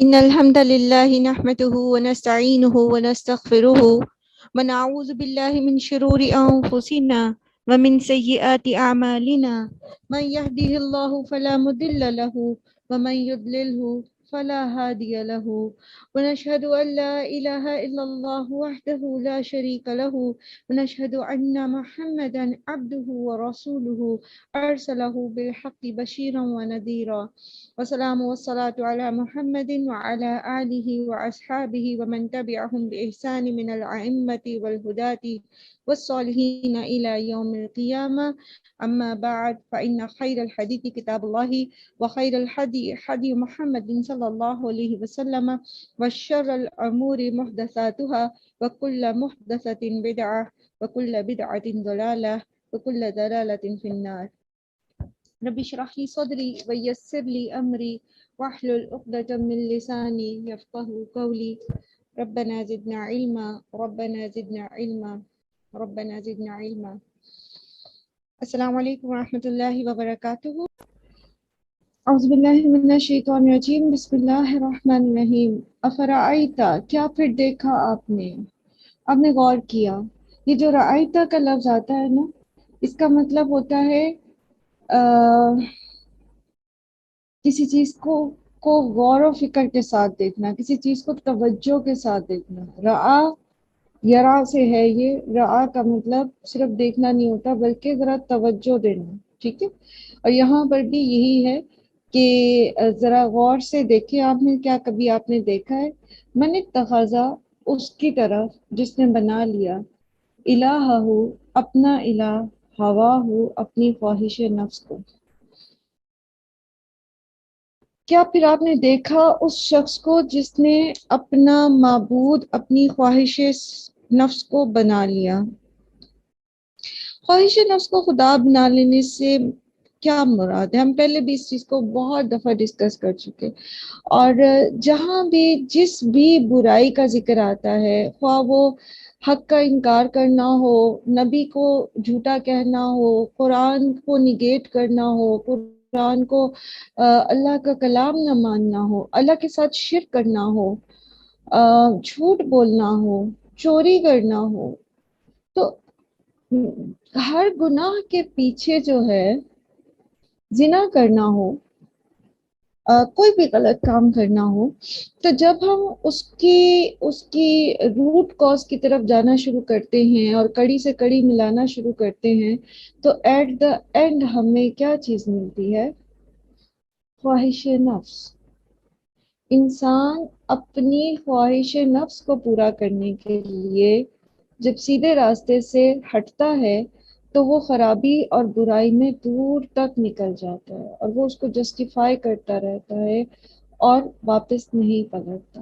إن الحمد لله نحمده ونستعينه ونستغفره ونعوذ بالله من شرور أنفسنا ومن سيئات أعمالنا من يهده الله فلا مضل له ومن يضلله فلا هادي له ونشهد أن لا إله إلا الله وحده لا شريك له ونشهد أن محمدا عبده ورسوله أرسله بالحق بشيرا ونذيرا والسلام والصلاة على محمد وعلى آله وأصحابه ومن تبعهم بإحسان من الأئمة والهداة والصالحين إلى يوم القيامة. أما بعد فإن خير الحديث كتاب الله وخير الهدي هدي محمد صلى الله عليه وسلم وشر الأمور محدثاتها وكل محدثة بدعة وكل بدعة ضلالة وكل ضلالة في النار. رب اشرح لي صدري ويسر لي أمري واحلل عقدة من لساني يفقهوا قولي. ربنا زدنا علما ربنا زدنا علما ربنا زدنا علما. السلام علیکم ورحمۃ اللہ وبرکاتہ. اعوذ باللہ من الشیطان الرجیم. بسم اللہ الرحمن الرحیم. افرأیت، کیا پھر دیکھا آپ نے غور کیا. یہ جو رأیتا کا لفظ آتا ہے نا، اس کا مطلب ہوتا ہے کسی چیز کو غور و فکر کے ساتھ دیکھنا، کسی چیز کو توجہ کے ساتھ دیکھنا. رعا یرا سے ہے. یہ رعا کا مطلب صرف دیکھنا نہیں ہوتا بلکہ ذرا توجہ دینا. ٹھیک ہے، اور یہاں پر بھی یہی ہے کہ ذرا غور سے دیکھیں. آپ نے کیا کبھی آپ نے دیکھا ہے من اتخذا، اس کی طرف جس نے بنا لیا الہ ہو، اپنا الہ، ہوا ہو، اپنی خواہش نفس کو. کیا پھر آپ نے دیکھا اس شخص کو جس نے اپنا معبود اپنی خواہش نفس کو بنا لیا. خواہش نفس کو خدا بنا لینے سے کیا مراد ہے؟ ہم پہلے بھی اس چیز کو بہت دفعہ ڈسکس کر چکے. اور جہاں بھی جس بھی برائی کا ذکر آتا ہے، خواہ وہ حق کا انکار کرنا ہو، نبی کو جھوٹا کہنا ہو، قرآن کو نگیٹ کرنا ہو، قرآن کو اللہ کا کلام نہ ماننا ہو، اللہ کے ساتھ شرک کرنا ہو، جھوٹ بولنا ہو، چوری کرنا ہو، تو ہر گناہ کے پیچھے جو ہے زنا کرنا ہو، کوئی بھی غلط کام کرنا ہو، تو جب ہم اس کی روٹ کاز کی طرف جانا شروع کرتے ہیں اور کڑی سے کڑی ملانا شروع کرتے ہیں، تو ایٹ دا اینڈ ہمیں کیا چیز ملتی ہے؟ خواہش نفس. انسان اپنی خواہش نفس کو پورا کرنے کے لیے جب سیدھے راستے سے ہٹتا ہے تو وہ خرابی اور برائی میں دور تک نکل جاتا ہے، اور وہ اس کو جسٹیفائی کرتا رہتا ہے اور واپس نہیں پلٹتا.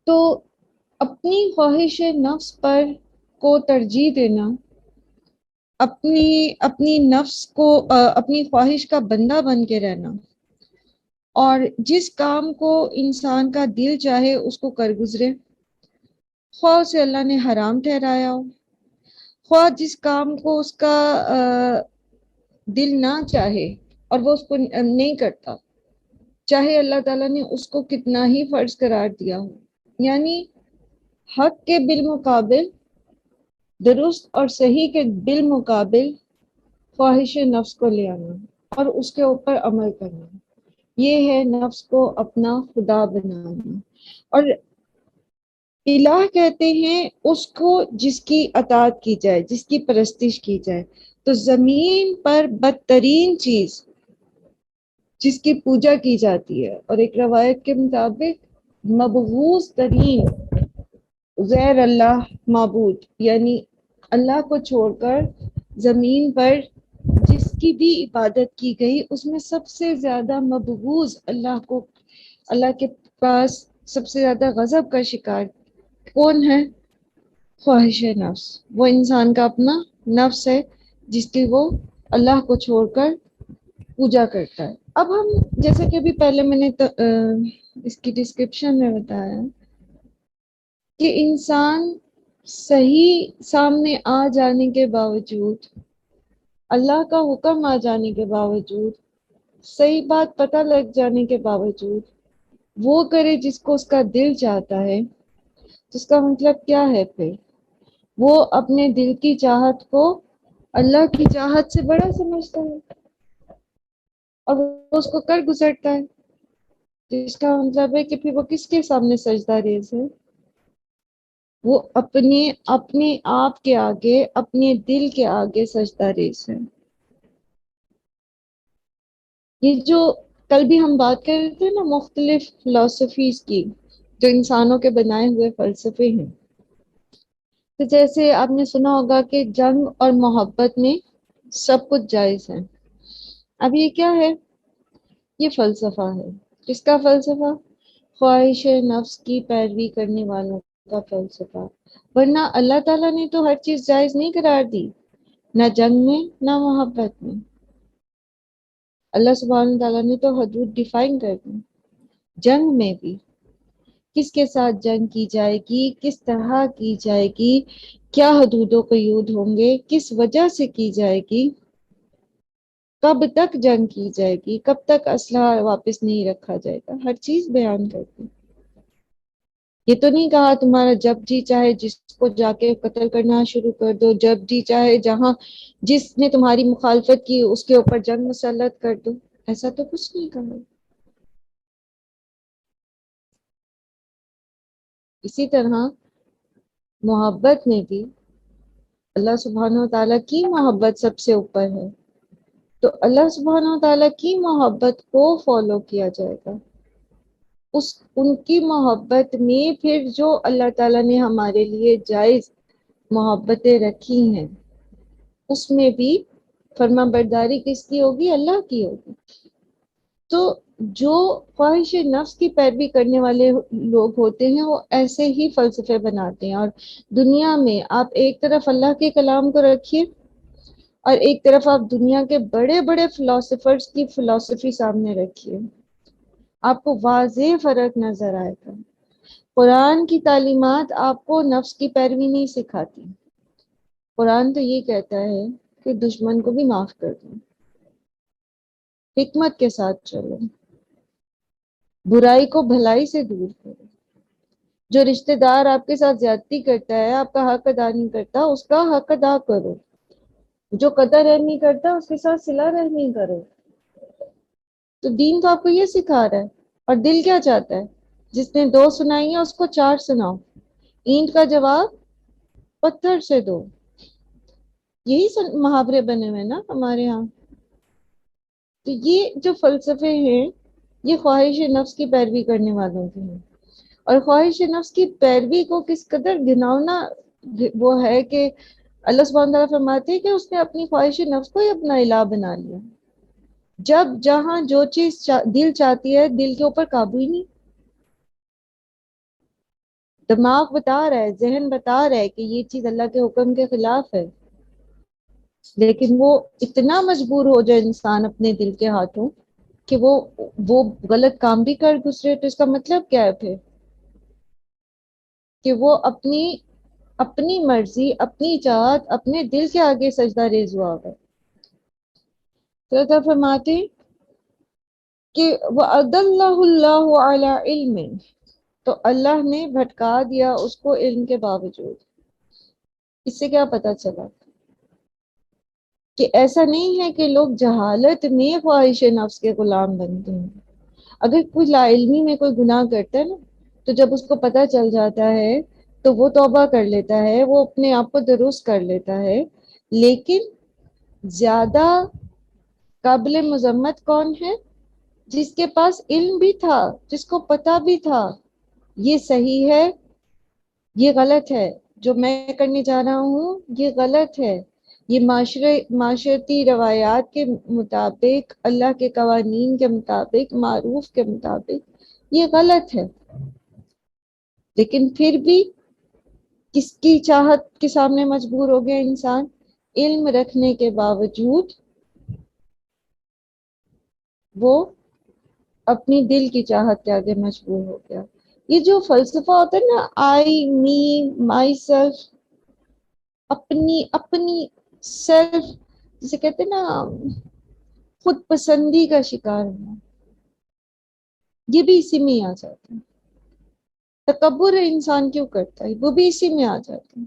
تو اپنی خواہش نفس پر کو ترجیح دینا، اپنی نفس کو اپنی خواہش کا بندہ بن کے رہنا، اور جس کام کو انسان کا دل چاہے اس کو کر گزرے، خواہ اسے اللہ نے حرام ٹھہرایا ہو، خواہ جس کام کو اس کا دل نہ چاہے اور وہ اس کو نہیں کرتا، چاہے اللہ تعالیٰ نے اس کو کتنا ہی فرض قرار دیا ہو. یعنی حق کے بالمقابل، درست اور صحیح کے بالمقابل خواہش نفس کو لے آنا اور اس کے اوپر عمل کرنا، یہ ہے نفس کو اپنا خدا بنانا. اور الہ کہتے ہیں اس کو جس کی اطاعت کی جائے، جس کی پرستش کی جائے. تو زمین پر بدترین چیز جس کی پوجا کی جاتی ہے، اور ایک روایت کے مطابق مبغوض ترین غیر اللہ معبود، یعنی اللہ کو چھوڑ کر زمین پر جس کی بھی عبادت کی گئی اس میں سب سے زیادہ مبغوض، اللہ کے پاس سب سے زیادہ غضب کا شکار کون ہے؟ خواہش نفس. وہ انسان کا اپنا نفس ہے جس کی وہ اللہ کو چھوڑ کر پوجا کرتا ہے. اب ہم جیسے کہ ابھی پہلے میں نے اس کی ڈسکرپشن میں بتایا کہ انسان صحیح سامنے آ جانے کے باوجود، اللہ کا حکم آ جانے کے باوجود صحیح بات پتہ لگ جانے کے باوجود وہ کرے جس کو اس کا دل چاہتا ہے، تو اس کا مطلب کیا ہے پھر؟ وہ اپنے دل کی چاہت کو اللہ کی چاہت سے بڑا سمجھتا ہے اور وہ اس کو کر گزرتا ہے، جس کا مطلب ہے کہ پھر وہ کس کے سامنے سجدہ ریز ہے؟ وہ اپنے آپ کے آگے، اپنے دل کے آگے سجدہ ریز ہے۔ یہ جو کل بھی ہم بات کر رہے تھے نا مختلف فلسفیز کی، جو انسانوں کے بنائے ہوئے فلسفے ہیں، تو جیسے آپ نے سنا ہوگا کہ جنگ اور محبت میں سب کچھ جائز ہے۔ اب یہ کیا ہے؟ یہ فلسفہ ہے۔ کس کا فلسفہ؟ خواہش نفس کی پیروی کرنے والوں کا فلسفہ۔ ورنہ اللہ تعالیٰ نے تو ہر چیز جائز نہیں قرار دی، نہ جنگ میں نہ محبت میں۔ اللہ سبحانہ تعالیٰ نے تو حدود ڈیفائن کر دی۔ جنگ میں بھی کس کے ساتھ جنگ کی جائے گی، کس طرح کی جائے گی، کیا حدود و قیود ہوں گے، کس وجہ سے کی جائے گی، کب تک جنگ کی جائے گی، کب تک اسلحہ واپس نہیں رکھا جائے گا، ہر چیز بیان کر دی۔ یہ تو نہیں کہا تمہارا جب جی چاہے جس کو جا کے قتل کرنا شروع کر دو، جب جی چاہے جہاں جس نے تمہاری مخالفت کی اس کے اوپر جنگ مسلط کر دو، ایسا تو کچھ نہیں کہا۔ اسی طرح محبت میں بھی اللہ سبحانہ و تعالیٰ کی محبت سب سے اوپر ہے، تو اللہ سبحانہ و تعالیٰ کی محبت کو فالو کیا جائے گا۔ ان کی محبت میں پھر جو اللہ تعالیٰ نے ہمارے لیے جائز محبتیں رکھی ہیں، اس میں بھی فرما برداری کس کی ہوگی؟ اللہ کی ہوگی۔ تو جو خواہش نفس کی پیروی کرنے والے لوگ ہوتے ہیں وہ ایسے ہی فلسفے بناتے ہیں، اور دنیا میں آپ ایک طرف اللہ کے کلام کو رکھیے اور ایک طرف آپ دنیا کے بڑے بڑے فلاسفرز کی فلسفی سامنے رکھیے، آپ کو واضح فرق نظر آئے گا۔ قرآن کی تعلیمات آپ کو نفس کی پیروی نہیں سکھاتی۔ قرآن تو یہ کہتا ہے کہ دشمن کو بھی معاف کر دو، حکمت کے ساتھ چلو، برائی کو بھلائی سے دور کرو، جو رشتہ دار آپ کے ساتھ زیادتی کرتا ہے، آپ کا حق ادا نہیں کرتا، اس کا حق ادا کرو، جو قدر رحمی کرتا ہے اس کے ساتھ صلہ رحمی کرو۔ تو دین تو آپ کو یہ سکھا رہا ہے، اور دل کیا چاہتا ہے؟ جس نے دو سنائی ہے اس کو چار سناؤ، اینٹ کا جواب پتھر سے دو۔ یہی محاورے بنے ہوئے نا ہمارے ہاں۔ تو یہ جو فلسفے ہیں یہ خواہش نفس کی پیروی کرنے والوں کے ہیں، اور خواہش نفس کی پیروی کو کس قدر گھناؤنا وہ ہے کہ اللہ سبحانہ تعالیٰ فرماتے ہیں کہ اس نے اپنی خواہش نفس کو ہی اپنا الہ بنا لیا۔ جب جہاں جو چیز دل چاہتی ہے، دل کے اوپر قابو ہی نہیں۔ دماغ بتا رہا ہے، ذہن بتا رہا ہے کہ یہ چیز اللہ کے حکم کے خلاف ہے، لیکن وہ اتنا مجبور ہو جائے انسان اپنے دل کے ہاتھوں کہ وہ غلط کام بھی کر گزرے، تو اس کا مطلب کیا ہے پھر؟ کہ وہ اپنی مرضی، اپنی چاہت، اپنے دل کے آگے سجدہ ریز ہوا ہے۔ تو اللہ فرماتے کہ وَأَضَلَّهُ اللَّهُ عَلَىٰ عِلْمٍ، تو اللہ نے بھٹکا دیا اس کو علم کے باوجود۔ اس سے کیا پتا چلا؟ کہ ایسا نہیں ہے کہ لوگ جہالت میں خواہش نفس کے غلام بنتے ہیں۔ اگر کوئی لا علمی میں کوئی گناہ کرتا ہے نا، تو جب اس کو پتہ چل جاتا ہے تو وہ توبہ کر لیتا ہے، وہ اپنے آپ کو درست کر لیتا ہے، لیکن زیادہ قابل مذمت کون ہے؟ جس کے پاس علم بھی تھا، جس کو پتہ بھی تھا یہ صحیح ہے، یہ غلط ہے، جو میں کرنے جا رہا ہوں یہ غلط ہے، یہ معاشرتی روایات کے مطابق، اللہ کے قوانین کے مطابق، معروف کے مطابق یہ غلط ہے، لیکن پھر بھی کس کی چاہت کے سامنے مجبور ہو گیا انسان؟ علم رکھنے کے باوجود وہ اپنی دل کی چاہت کے آگے مجبور ہو گیا۔ یہ جو فلسفہ ہوتا ہے نا، آئی می مائی سیلف، اپنی سیلف، جسے کہتے ہیں نا خود پسندی کا شکار ہونا، یہ بھی اسی میں آ جاتا ہے. تکبر انسان کیوں کرتا ہے، وہ بھی اسی میں آ جاتا ہے.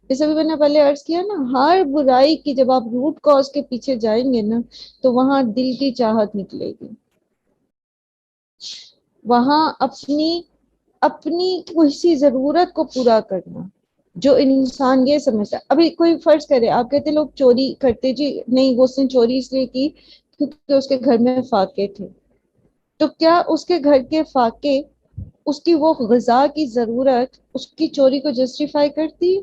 جیسے بھی میں نے پہلے عرض کیا نا، ہر برائی کی جب آپ روٹ کاز کے پیچھے جائیں گے نا، تو وہاں دل کی چاہت نکلے گی. وہاں اپنی اپنی کسی ضرورت کو پورا کرنا، جو انسان یہ سمجھتا ہے. ابھی کوئی فرض کرے، آپ کہتے لوگ چوری کرتے، جی نہیں، وہ اس نے چوری اس لیے کی کیونکہ اس کے گھر میں فاقے تھے. تو کیا اس کے گھر کے فاقے، اس کی وہ غذا کی ضرورت اس کی چوری کو جسٹیفائی کرتی؟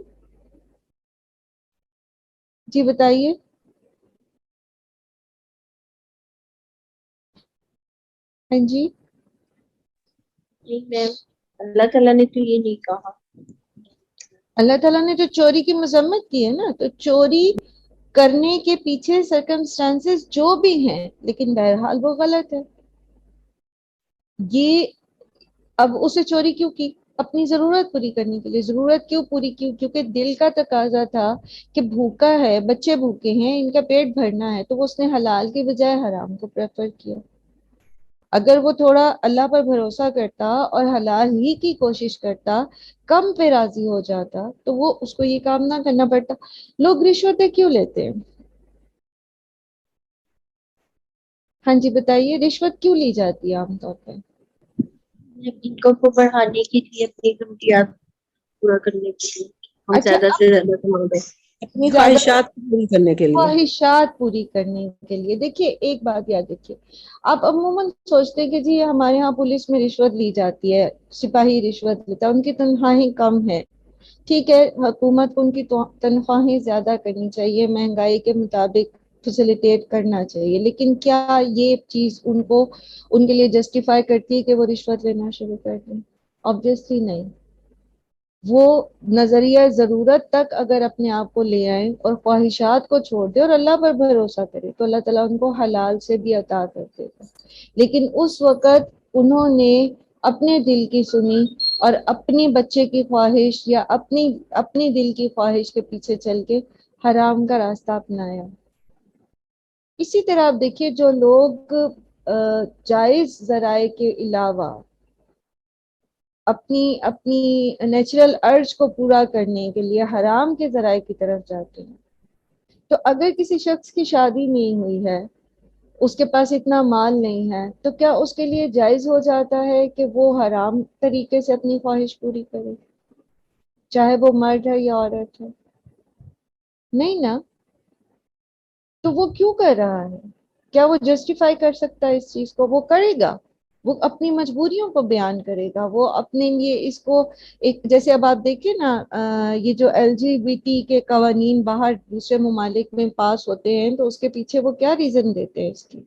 جی بتائیے. ہاں جی. نہیں میم، اللہ تعالیٰ نے تو یہ نہیں کہا. اللہ تعالیٰ نے تو چوری کی مذمت کی ہے نا. تو چوری کرنے کے پیچھے سرکمسٹانسز جو بھی ہیں، لیکن بہرحال وہ غلط ہے. یہ اب اسے چوری کیوں کی؟ اپنی ضرورت پوری کرنے کے لیے. ضرورت کیوں پوری کی؟ کیونکہ دل کا تقاضا تھا کہ بھوکا ہے، بچے بھوکے ہیں، ان کا پیٹ بھرنا ہے، تو وہ اس نے حلال کی بجائے حرام کو پریفر کیا. اگر وہ تھوڑا اللہ پر بھروسہ کرتا اور حلال ہی کی کوشش کرتا، کم پہ راضی ہو جاتا، تو وہ اس کو یہ کام نہ کرنا پڑتا. لوگ رشوتیں کیوں لیتے ہیں؟ ہاں جی بتائیے، رشوت کیوں لی جاتی ہے عام طور پہ؟ انکم کو بڑھانے کے لیے، اپنی ضروریات پورا کرنے کے لیے، ہم اچھا، زیادہ سے زیادہ کما گئے. اپنی زیادہ خواہشات کو پوری کرنے کے لیے. خواہشات پوری کرنے کے لیے. دیکھیے ایک بات یاد رکھیے، آپ عموماً سوچتے ہیں کہ جی ہمارے ہاں پولیس میں رشوت لی جاتی ہے، سپاہی رشوت لیتا ہے، ان کی تنخواہیں کم ہے. ٹھیک ہے، حکومت کو ان کی تنخواہیں زیادہ کرنی چاہیے، مہنگائی کے مطابق فیسیلیٹیٹ کرنا چاہیے. لیکن کیا یہ چیز ان کو ان کے لیے جسٹیفائی کرتی ہے کہ وہ رشوت لینا شروع کر دیں؟ آبویسلی نہیں. وہ نظریہ ضرورت تک اگر اپنے آپ کو لے آئیں اور خواہشات کو چھوڑ دیں اور اللہ پر بھروسہ کرے، تو اللہ تعالیٰ ان کو حلال سے بھی عطا کر دے گا. لیکن اس وقت انہوں نے اپنے دل کی سنی اور اپنی بچے کی خواہش یا اپنی دل کی خواہش کے پیچھے چل کے حرام کا راستہ اپنایا. اسی طرح آپ دیکھیے، جو لوگ جائز ذرائع کے علاوہ اپنی نیچرل ارج کو پورا کرنے کے لیے حرام کے ذرائع کی طرف جاتے ہیں، تو اگر کسی شخص کی شادی نہیں ہوئی ہے، اس کے پاس اتنا مال نہیں ہے، تو کیا اس کے لیے جائز ہو جاتا ہے کہ وہ حرام طریقے سے اپنی خواہش پوری کرے، چاہے وہ مرد ہے یا عورت ہے؟ نہیں نا. تو وہ کیوں کر رہا ہے؟ کیا وہ جسٹیفائی کر سکتا ہے اس چیز کو؟ وہ کرے گا، وہ اپنی مجبوریوں کو بیان کرے گا، وہ اپنے لیے اس کو ایک، جیسے اب آپ دیکھیں نا، یہ جو LGBT کے قوانین باہر دوسرے ممالک میں پاس ہوتے ہیں، تو اس کے پیچھے وہ کیا ریزن دیتے ہیں اس کی؟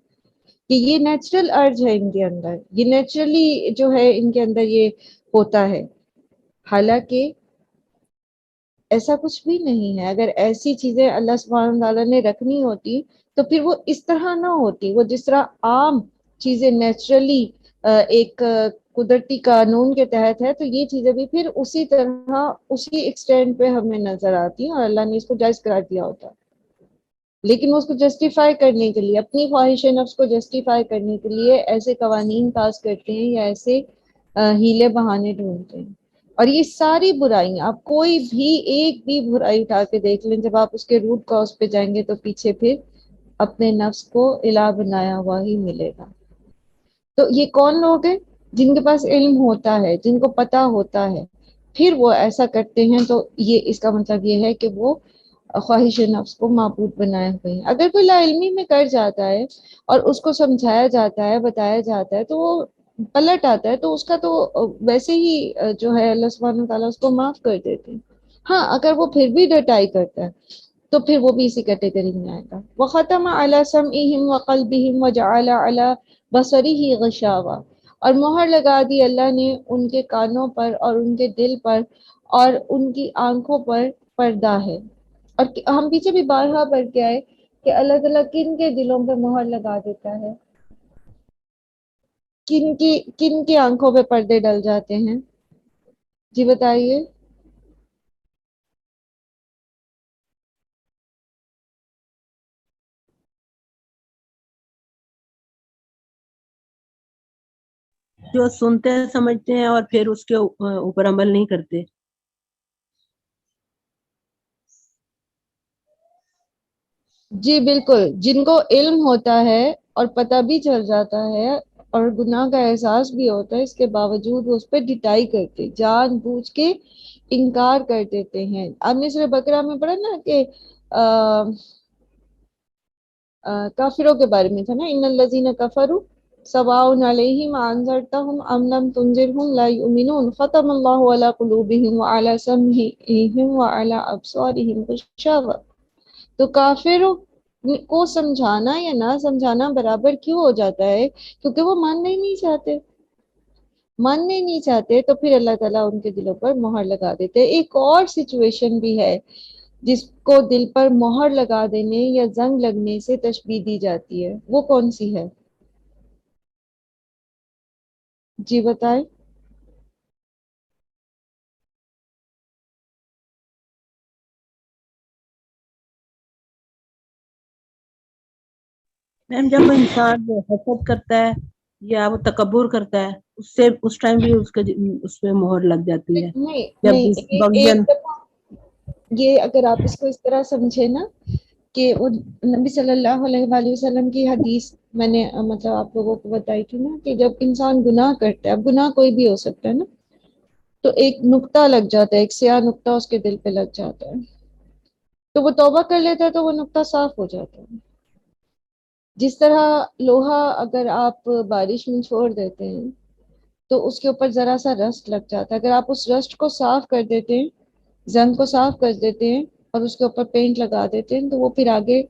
کہ یہ نیچرل ارج ہے ان کے اندر، یہ نیچرلی جو ہے ان کے اندر یہ ہوتا ہے. حالانکہ ایسا کچھ بھی نہیں ہے. اگر ایسی چیزیں اللہ سبحانہ تعالیٰ نے رکھنی ہوتی تو پھر وہ اس طرح نہ ہوتی. وہ جس طرح عام چیزیں نیچرلی ایک قدرتی قانون کے تحت ہے، تو یہ چیزیں بھی پھر اسی طرح اسی ایکسٹینٹ پہ ہمیں نظر آتی ہیں، اور اللہ نے اس کو جائز قرار دیا ہوتا. لیکن اس کو جسٹیفائی کرنے کے لیے، اپنی خواہش نفس کو جسٹیفائی کرنے کے لیے ایسے قوانین پاس کرتے ہیں یا ایسے ہیلے بہانے ڈھونڈتے ہیں. اور یہ ساری برائیاں، آپ کوئی بھی ایک بھی برائی اٹھا کے دیکھ لیں، جب آپ اس کے روٹ کاز پہ جائیں گے تو پیچھے پھر اپنے نفس کو الہ بنایا ہوا ہی ملے گا. تو یہ کون لوگ ہیں؟ جن کے پاس علم ہوتا ہے، جن کو پتا ہوتا ہے، پھر وہ ایسا کرتے ہیں. تو یہ اس کا مطلب یہ ہے کہ وہ خواہش نفس کو معبود بنائے ہوئے ہیں. اگر کوئی لا علمی میں کر جاتا ہے اور اس کو سمجھایا جاتا ہے، بتایا جاتا ہے، تو وہ پلٹ آتا ہے، تو اس کا تو ویسے ہی جو ہے اللہ سبحانہ تعالیٰ اس کو معاف کر دیتے ہیں. ہاں اگر وہ پھر بھی ڈٹائی کرتا ہے تو پھر وہ بھی اسی کیٹیگری میں آئے گا. وَخَتَمَ عَلَى سَمْعِهِمْ وَقَلْبِهِمْ وَجَعَلَ عَلَى بَصَرِهِ غِشَاوَةً، اور مہر لگا دی اللہ نے ان کے کانوں پر اور ان کے دل پر اور ان کی آنکھوں پر پردہ ہے. اور ہم پیچھے بھی بارہا پڑھ کے آئے کہ اللہ تعالیٰ کن کے دلوں پہ مہر لگا دیتا ہے، کن کی آنکھوں پہ پردے ڈل جاتے ہیں؟ جی بتائیے. جو سنتے ہیں سمجھتے ہیں اور پھر اس کے اوپر عمل نہیں کرتے. جی بالکل، جن کو علم ہوتا ہے اور پتہ بھی چل جاتا ہے اور گناہ کا احساس بھی ہوتا ہے، اس کے باوجود وہ اس پہ ڈٹائی کرتے، جان بوجھ کے انکار کر دیتے ہیں. آپ نے سورہ بقرہ میں پڑھا نا کہ کافروں کے بارے میں تھا نا، ان الذین کفروا سواء علیہم انذرتہم ام لم تنذرہم لا یؤمنون ختم اللہ علی قلوبہم وعلی سمعہم وعلی ابصارہم غشاوہ. تو کافروں کو سمجھانا یا نہ سمجھانا برابر کیوں ہو جاتا ہے؟ کیونکہ وہ ماننا ہی نہیں چاہتے. ماننے نہیں چاہتے تو پھر اللہ تعالیٰ ان کے دلوں پر مہر لگا دیتے. ایک اور سچویشن بھی ہے جس کو دل پر مہر لگا دینے یا زنگ لگنے سے تشبیہ دی جاتی ہے. وہ کون سی ہے؟ جی بتائیں. میم جب انسان حسد کرتا ہے یا وہ تکبر کرتا ہے، اس ٹائم بھی اس پہ مہر لگ جاتی ہے. نہیں جب نہیں، بغین ایک دفعہ یہ اگر آپ اس کو اس طرح سمجھے نا کہ وہ نبی صلی اللہ علیہ وآلہ وسلم کی حدیث میں نے مطلب آپ لوگوں کو بتائی تھی نا کہ جب انسان گناہ کرتا ہے، اب گناہ کوئی بھی ہو سکتا ہے نا، تو ایک نقطہ لگ جاتا ہے، ایک سیاہ نقطہ اس کے دل پہ لگ جاتا ہے، تو وہ توبہ کر لیتا ہے تو وہ نقطہ صاف ہو جاتا ہے. جس طرح لوہا اگر آپ بارش میں چھوڑ دیتے ہیں تو اس کے اوپر ذرا سا رسٹ لگ جاتا ہے، اگر آپ اس رسٹ کو صاف کر دیتے ہیں، زنگ کو صاف کر دیتے ہیں اور اس کے اوپر پینٹ لگا دیتے ہیں، تو وہ پھر آگے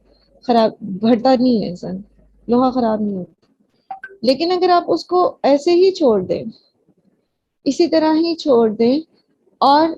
خراب بھرتا نہیں ہے، زنگ لوہا خراب نہیں ہوتا. لیکن اگر آپ اس کو ایسے ہی چھوڑ دیں، اسی طرح ہی چھوڑ دیں اور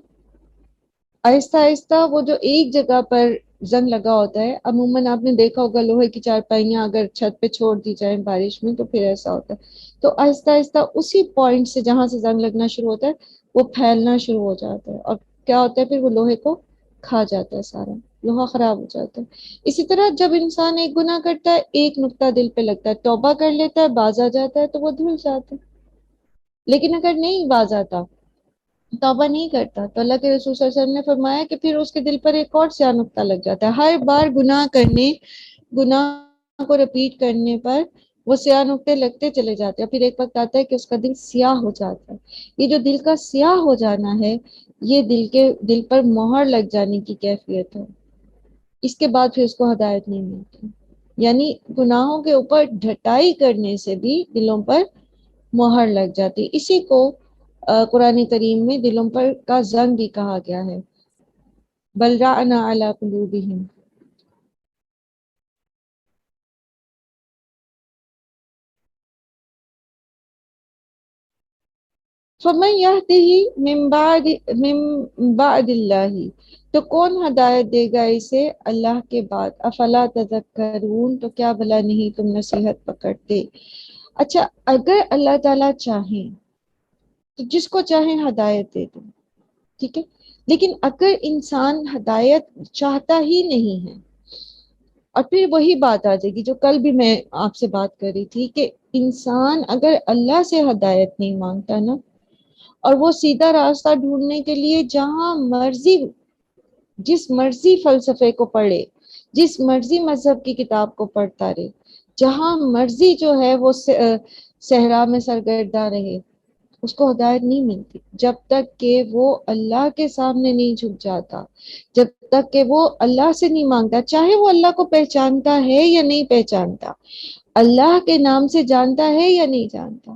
آہستہ آہستہ وہ جو ایک جگہ پر زنگ لگا ہوتا ہے، عموماً آپ نے دیکھا ہوگا لوہے کی چارپائیاں اگر چھت پہ چھوڑ دی جائیں بارش میں تو پھر ایسا ہوتا ہے، تو آہستہ آہستہ اسی پوائنٹ سے جہاں سے زنگ لگنا شروع ہوتا ہے وہ پھیلنا شروع ہو جاتا ہے، اور کیا ہوتا ہے پھر وہ لوہے کو کھا جاتا ہے، سارا لوہا خراب ہو جاتا ہے. اسی طرح جب انسان ایک گناہ کرتا ہے، ایک نقطہ دل پہ لگتا ہے، توبہ کر لیتا ہے، باز آ جاتا ہے تو وہ دھل جاتا ہے. لیکن اگر نہیں باز آتا، توبہ نہیں کرتا، تو اللہ کے رسول صلی اللہ علیہ وسلم نے فرمایا کہ پھر اس کے دل پر ایک اور سیاہ نقطہ لگ جاتا ہے. ہر بار گناہ کو رپیٹ کرنے پر وہ سیاہ نقطے لگتے چلے جاتے ہیں، پھر ایک وقت آتا ہے کہ اس کا دل سیاہ ہو جاتا ہے. یہ جو دل کا سیاہ ہو جانا ہے، یہ دل پر مہر لگ جانے کی کیفیت ہے. اس کے بعد پھر اس کو ہدایت نہیں ملتی. یعنی گناہوں کے اوپر ڈھٹائی کرنے سے بھی دلوں پر مہر لگ جاتی. اسی کو قرآن کریم میں دلوں پر کا زنگ بھی کہا گیا ہے، بل رَأْنَا عَلَىٰ قُلُوبِهِمْ. فَمَن يَهْدِهِ مِن بَعْدِ اللَّهِ، تو کون ہدایت دے گا اسے اللہ کے بعد. افلا تذکرون، تو کیا بھلا نہیں تم نصیحت پکڑتے. اچھا، اگر اللہ تعالیٰ چاہیں تو جس کو چاہیں ہدایت دے دیں، ٹھیک ہے، لیکن اگر انسان ہدایت چاہتا ہی نہیں ہے، اور پھر وہی بات آ جائے گی جو کل بھی میں آپ سے بات کر رہی تھی کہ انسان اگر اللہ سے ہدایت نہیں مانگتا نا، اور وہ سیدھا راستہ ڈھونڈنے کے لیے جہاں مرضی جس مرضی فلسفے کو پڑھے، جس مرضی مذہب کی کتاب کو پڑھتا رہے، جہاں مرضی جو ہے وہ صحرا میں سرگرداں رہے، اس کو ہدایت نہیں ملتی جب تک کہ وہ اللہ کے سامنے نہیں جھک جاتا، جب تک کہ وہ اللہ سے نہیں مانگتا، چاہے وہ اللہ کو پہچانتا ہے یا نہیں پہچانتا، اللہ کے نام سے جانتا ہے یا نہیں جانتا.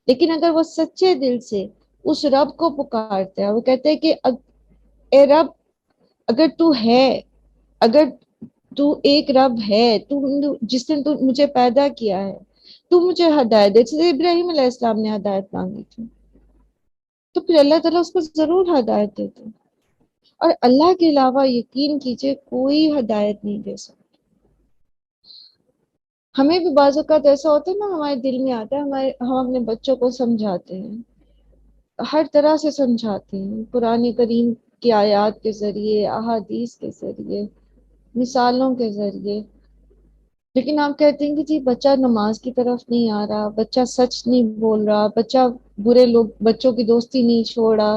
لیکن اگر وہ سچے دل سے اس رب کو پکارتا ہے، وہ کہتے ہیں کہ اے رب، اگر تو ہے، اگر تو ایک رب ہے، تو جس نے تو مجھے پیدا کیا ہے، تو مجھے ہدایت دے. جیسے ابراہیم علیہ السلام نے ہدایت مانگی تھی، تو پھر اللہ تعالیٰ اس کو ضرور ہدایت دیتے. اور اللہ کے علاوہ یقین کیجئے کوئی ہدایت نہیں دے سکتا. ہمیں بھی بعض اوقات ایسا ہوتا ہے نا، ہمارے دل میں آتا ہے، ہم اپنے بچوں کو سمجھاتے ہیں، ہر طرح سے سمجھاتے ہیں، قرآن کریم کی آیات کے ذریعے، احادیث کے ذریعے، مثالوں کے ذریعے، لیکن آپ کہتے ہیں کہ جی بچہ نماز کی طرف نہیں آ رہا، بچہ سچ نہیں بول رہا، بچہ برے لوگ بچوں کی دوستی نہیں چھوڑا،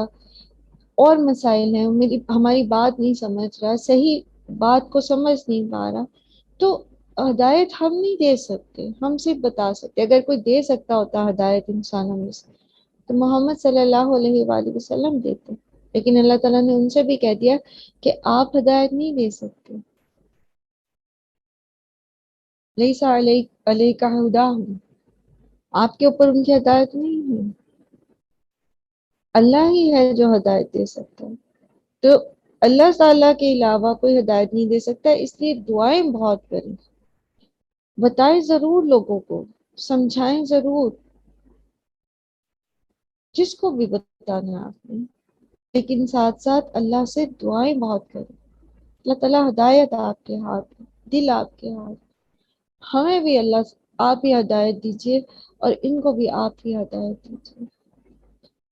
اور مسائل ہیں، ہماری بات نہیں سمجھ رہا، صحیح بات کو سمجھ نہیں پا رہا، تو ہدایت ہم نہیں دے سکتے، ہم صرف بتا سکتے۔ اگر کوئی دے سکتا ہوتا ہدایت انسانوں میں سے تو محمد صلی اللہ علیہ وآلہ وسلم دیتے، لیکن اللہ تعالیٰ نے ان سے بھی کہہ دیا کہ آپ ہدایت نہیں دے سکتے۔ لیس علیک ہداہم، آپ کے اوپر ان کی ہدایت نہیں ہے، اللہ ہی ہے جو ہدایت دے سکتا ہے۔ تو اللہ تعالیٰ کے علاوہ کوئی ہدایت نہیں دے سکتا، اس لیے دعائیں بہت کریں، بتائیں ضرور لوگوں کو، سمجھائیں ضرور، جس کو بھی بتانا ہے آپ نے، لیکن ساتھ ساتھ اللہ سے دعائیں بہت کریں۔ اللہ تعالیٰ ہدایت آپ کے ہاتھ میں، دل آپ کے ہاتھ، ہمیں بھی اللہ آپ ہی ہدایت دیجیے، اور ان کو بھی آپ ہی ہدایت دیجیے۔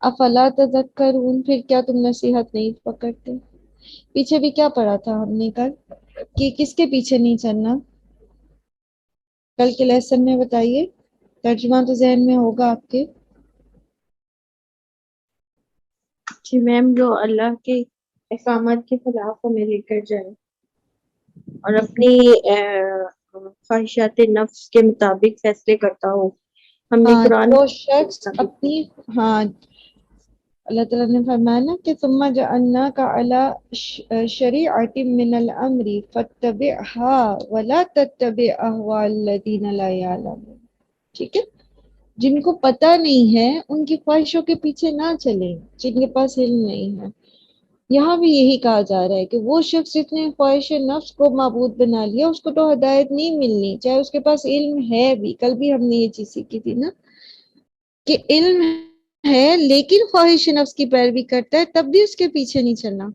افلا تذکرون، پھر کیا تم نصیحت نہیں پکڑتے؟ پیچھے بھی کیا پڑھا تھا ہم نے کل، کہ کس کے پیچھے نہیں چلنا؟ کل کے لیسن میں بتائیے، ترجمہ تو ذہن میں ہوگا آپ کے۔ جی میم، جو اللہ کے احکامات کے خلاف ہمیں لے کر جائے اور اپنی خواہشات نفس کے مطابق فیصلے کرتا ہو، ہم نے ہاں قرآن جو شخص اپنی، ہاں اللہ تعالیٰ نے فرمایا نا کہ ثم جعلناک علی شریعۃ من الامر فاتبعها ولا تتبع اهواء الذین لا یعلمون، ٹھیک ہے؟ جن کو پتہ نہیں ہے ان کی خواہشوں کے پیچھے نہ چلیں، جن کے پاس علم نہیں ہے۔ یہاں بھی یہی کہا جا رہا ہے کہ وہ شخص جس نے خواہش نفس کو معبود بنا لیا، اس کو تو ہدایت نہیں ملنی، چاہے اس کے پاس علم ہے بھی۔ کل بھی ہم نے یہ چیز سیکھی تھی نا کہ علم ہے لیکن خواہش نفس کی پیروی کرتا ہے، تب بھی اس کے پیچھے نہیں چلنا،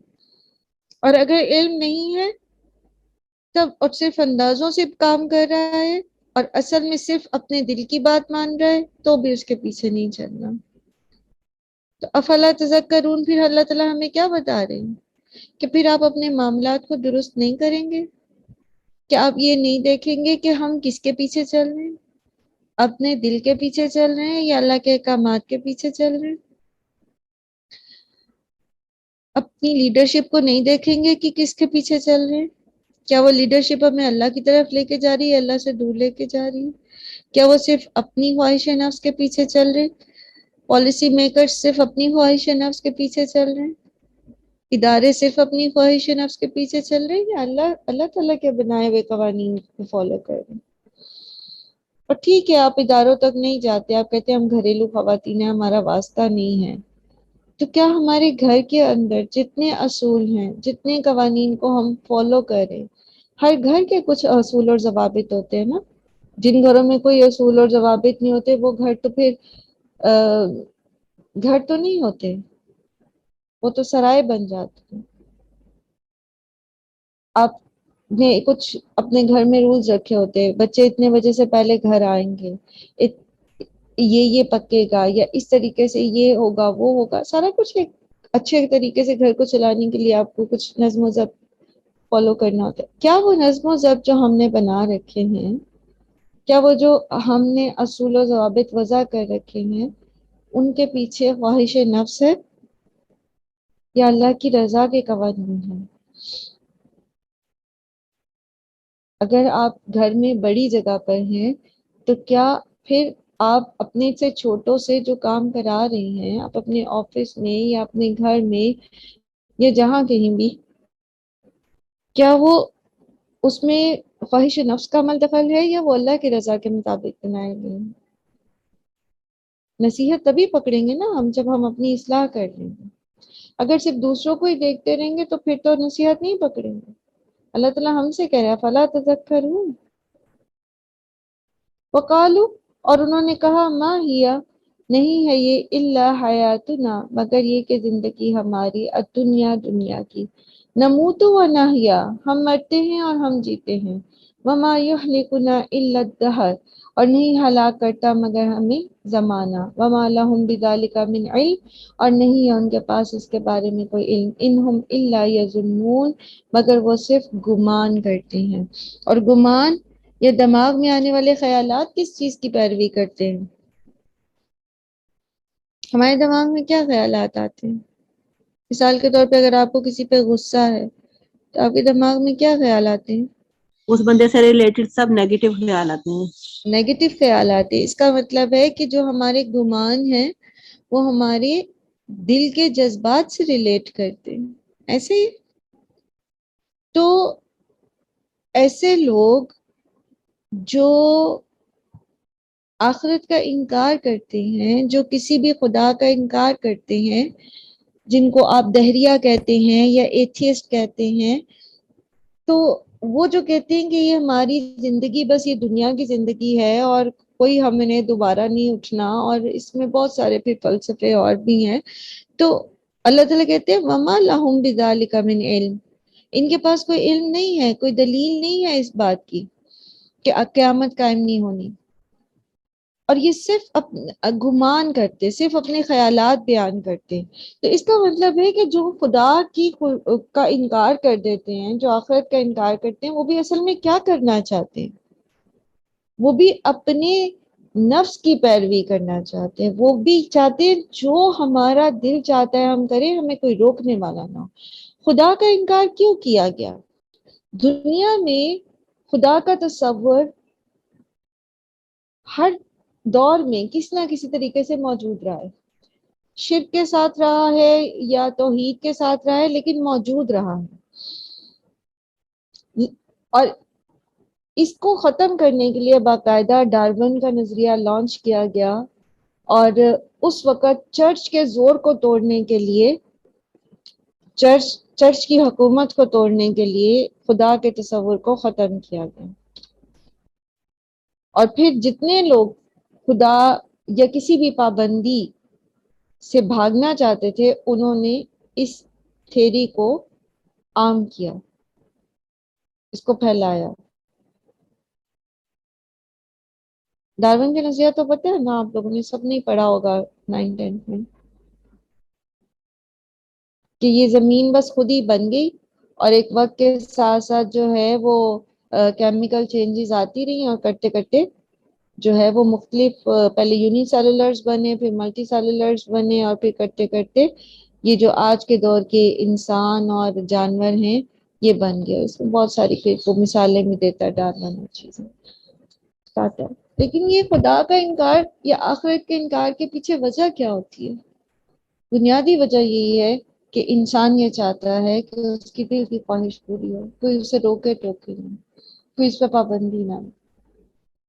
اور اگر علم نہیں ہے تب اور صرف اندازوں سے کام کر رہا ہے اور اصل میں صرف اپنے دل کی بات مان رہا ہے، تو بھی اس کے پیچھے نہیں چلنا۔ تو افلا تذکرون، پھر اللہ تعالیٰ ہمیں کیا بتا رہے ہیں کہ پھر آپ اپنے معاملات کو درست نہیں کریں گے؟ کہ آپ یہ نہیں دیکھیں گے کہ ہم کس کے پیچھے چل رہے ہیں، اپنے دل کے پیچھے چل رہے ہیں یا اللہ کے احکامات کے پیچھے چل رہے ہیں؟ اپنی لیڈرشپ کو نہیں دیکھیں گے کہ کس کے پیچھے چل رہے ہیں؟ کیا وہ لیڈرشپ ہمیں اللہ کی طرف لے کے جا رہی ہے، اللہ سے دور لے کے جا رہی ہے؟ کیا وہ صرف اپنی خواہش نفس کے پیچھے چل رہے ہیں؟ پالیسی میکر صرف اپنی خواہش نفس کے پیچھے چل رہے ہیں؟ ادارے صرف اپنی خواہش نفس کے پیچھے چل رہے ہیں یا اللہ تعالیٰ کے بنائے ہوئے قوانین کو فالو کر رہے ہیں؟ اور ٹھیک ہے آپ اداروں تک نہیں جاتے، آپ کہتے ہیں ہم گھریلو خواتین ہیں، ہمارا واسطہ نہیں ہے، تو کیا ہمارے گھر کے اندر جتنے اصول ہیں، جتنے قوانین کو ہم فالو کریں، ہر گھر کے کچھ اصول اور ضوابط ہوتے ہیں نا؟ جن گھروں میں کوئی اصول اور ضوابط نہیں ہوتے وہ گھر تو پھر گھر تو نہیں ہوتے، وہ تو سرائے بن جاتے ہیں۔ آپ نے کچھ اپنے گھر میں رولز رکھے ہوتے ہیں، بچے اتنے بجے سے پہلے گھر آئیں گے، یہ پکے گا، یا اس طریقے سے یہ ہوگا وہ ہوگا، سارا کچھ ایک اچھے طریقے سے گھر کو چلانے کے لیے آپ کو کچھ نظم و ضبط فالو کرنا ہوتا ہے۔ کیا وہ نظم و ضبط جو ہم نے بنا رکھے ہیں، کیا وہ جو ہم نے اصول و ضوابط وضع کر رکھے ہیں، ان کے پیچھے خواہش نفس ہے یا اللہ کی رضا کے قوانین ہیں؟ اگر آپ گھر میں بڑی جگہ پر ہیں تو کیا پھر آپ اپنے سے چھوٹوں سے جو کام کرا رہے ہیں، آپ اپنے آفس میں یا اپنے گھر میں یا جہاں کہیں بھی، کیا وہ اس میں خواہش نفس کا عمل دخل ہے یا وہ اللہ کی رضا کے مطابق بنائے گئے ہیں؟ نصیحت تبھی پکڑیں گے نا ہم جب ہم اپنی اصلاح کر لیں گے۔ اگر صرف دوسروں کو ہی دیکھتے رہیں گے تو پھر تو نصیحت نہیں پکڑیں گے۔ اللہ تعالیٰ ہم سے کہہ رہا ہے فلا تذکرون، وقالو، اور انہوں نے کہا ما ہیا، نہیں ہے یہ الا حیاتنا، مگر یہ کہ زندگی ہماری الدنیا، دنیا کی، نموت و نحیا، ہم مرتے ہیں اور ہم جیتے ہیں، وما یہلکنا الا الدہر، اور نہیں ہلاک کرتا مگر ہمیں زمانہ، وما لہم بذالک من علم، اور نہیں ہے ان کے پاس اس کے بارے میں کوئی علم، انہم الا یظنون، مگر وہ صرف گمان کرتے ہیں، اور گمان یا دماغ میں آنے والے خیالات کس چیز کی پیروی کرتے ہیں؟ ہمارے دماغ میں کیا خیالات آتے ہیں؟ مثال کے طور پہ اگر آپ کو کسی پہ غصہ ہے تو آپ کے دماغ میں کیا خیال آتے ہیں؟ اس بندے سے ریلیٹڈ سب نیگیٹو خیال آتے ہیں. نیگیٹو خیالات ہیں. اس کا مطلب ہے کہ جو ہمارے گمان ہیں وہ ہمارے دل کے جذبات سے ریلیٹ کرتے ہیں. ایسے ہی تو ایسے لوگ جو آخرت کا انکار کرتے ہیں، جو کسی بھی خدا کا انکار کرتے ہیں، جن کو آپ دہریہ کہتے ہیں یا ایتھیسٹ کہتے ہیں، تو وہ جو کہتے ہیں کہ یہ ہماری زندگی بس یہ دنیا کی زندگی ہے اور کوئی ہم نے دوبارہ نہیں اٹھنا، اور اس میں بہت سارے پھر فلسفے اور بھی ہیں، تو اللہ تعالیٰ کہتے ہیں وَمَا لَهُم بِذَلِكَ مِنْ علم، ان کے پاس کوئی علم نہیں ہے، کوئی دلیل نہیں ہے اس بات کی کہ قیامت قائم نہیں ہونی، اور یہ صرف گمان کرتے، صرف اپنے خیالات بیان کرتے. تو اس کا مطلب ہے کہ جو خدا کا انکار کر دیتے ہیں، جو آخرت کا انکار کرتے ہیں، وہ بھی اصل میں کیا کرنا چاہتے ہیں؟ وہ بھی اپنے نفس کی پیروی کرنا چاہتے ہیں. وہ بھی چاہتے ہیں جو ہمارا دل چاہتا ہے ہم کریں، ہمیں کوئی روکنے والا نہ ہو. خدا کا انکار کیوں کیا گیا؟ دنیا میں خدا کا تصور ہر دور میں کسی نہ کسی طریقے سے موجود رہا ہے. شرک کے ساتھ رہا ہے یا توحید کے ساتھ رہا ہے، لیکن موجود رہا ہے. اور اس کو ختم کرنے کے لیے باقاعدہ ڈارون کا نظریہ لانچ کیا گیا، اور اس وقت چرچ کے زور کو توڑنے کے لیے، چرچ کی حکومت کو توڑنے کے لیے خدا کے تصور کو ختم کیا گیا. اور پھر جتنے لوگ خدا یا کسی بھی پابندی سے بھاگنا چاہتے تھے، انہوں نے اس تھیری کو عام کیا، اس کو پھیلایا. ڈارون کا نظریہ تو پتہ ہے نا آپ لوگوں نے سب نے پڑھا ہوگا 9th-10th میں، کہ یہ زمین بس خود ہی بن گئی اور ایک وقت کے ساتھ ساتھ جو ہے وہ کیمیکل چینجز آتی رہی اور کرتے کرتے جو ہے وہ مختلف پہلے یونی سیلولرز بنے، پھر ملٹی سیلولرز بنے، اور پھر کرتے کرتے یہ جو آج کے دور کے انسان اور جانور ہیں یہ بن گئے. اس میں بہت ساری پھر وہ مثالیں بھی دیتا ہے ڈارون اور چیزیں بتاتا ہے. لیکن یہ خدا کا انکار یا آخرت کے انکار کے پیچھے وجہ کیا ہوتی ہے؟ بنیادی وجہ یہی ہے کہ انسان یہ چاہتا ہے کہ اس کی دل کی خواہش پوری ہو، کوئی اسے روکے ٹوکے نہیں، کوئی اس پہ پابندی نہ ہو.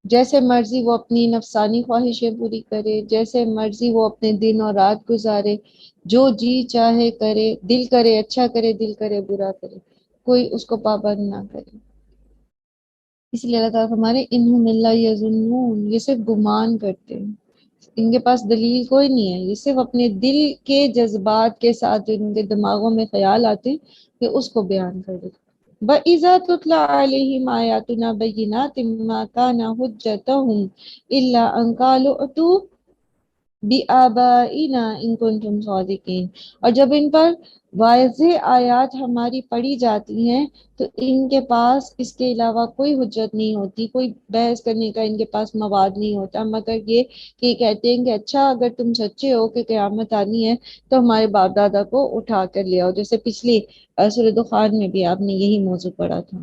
جیسے مرضی وہ اپنی نفسانی خواہشیں پوری کرے، جیسے مرضی وہ اپنے دن اور رات گزارے، جو جی چاہے کرے، دل کرے اچھا کرے، دل کرے برا کرے، کوئی اس کو پابند نہ کرے. اس لیے اللہ تعالیٰ ہمارے انہم اللہ یظنون، یہ صرف گمان کرتے ہیں، ان کے پاس دلیل کوئی نہیں ہے، یہ صرف اپنے دل کے جذبات کے ساتھ جو ان کے دماغوں میں خیال آتے ہیں کہ اس کو بیان کر دیتے. وَإِذَا تُتْلَى عَلَيْهِمْ آيَاتُنَا بَيِّنَاتٍ مَا كَانَ حُجَّتُهُمْ إِلَّا أَن قَالُوا ائْتُوا بِآبَائِنَا إِن كُنتُمْ صَادِقِينَ. اور جب ان پر واضح آیات ہماری پڑھی جاتی ہیں تو ان کے پاس اس کے علاوہ کوئی حجت نہیں ہوتی، کوئی بحث کرنے کا ان کے پاس مواد نہیں ہوتا، مگر یہ کہ یہ کہتے ہیں کہ اچھا اگر تم سچے ہو کہ قیامت آنی ہے تو ہمارے باپ دادا کو اٹھا کر لے آؤ. جیسے پچھلی سورہ دخان میں بھی آپ نے یہی موضوع پڑھا تھا.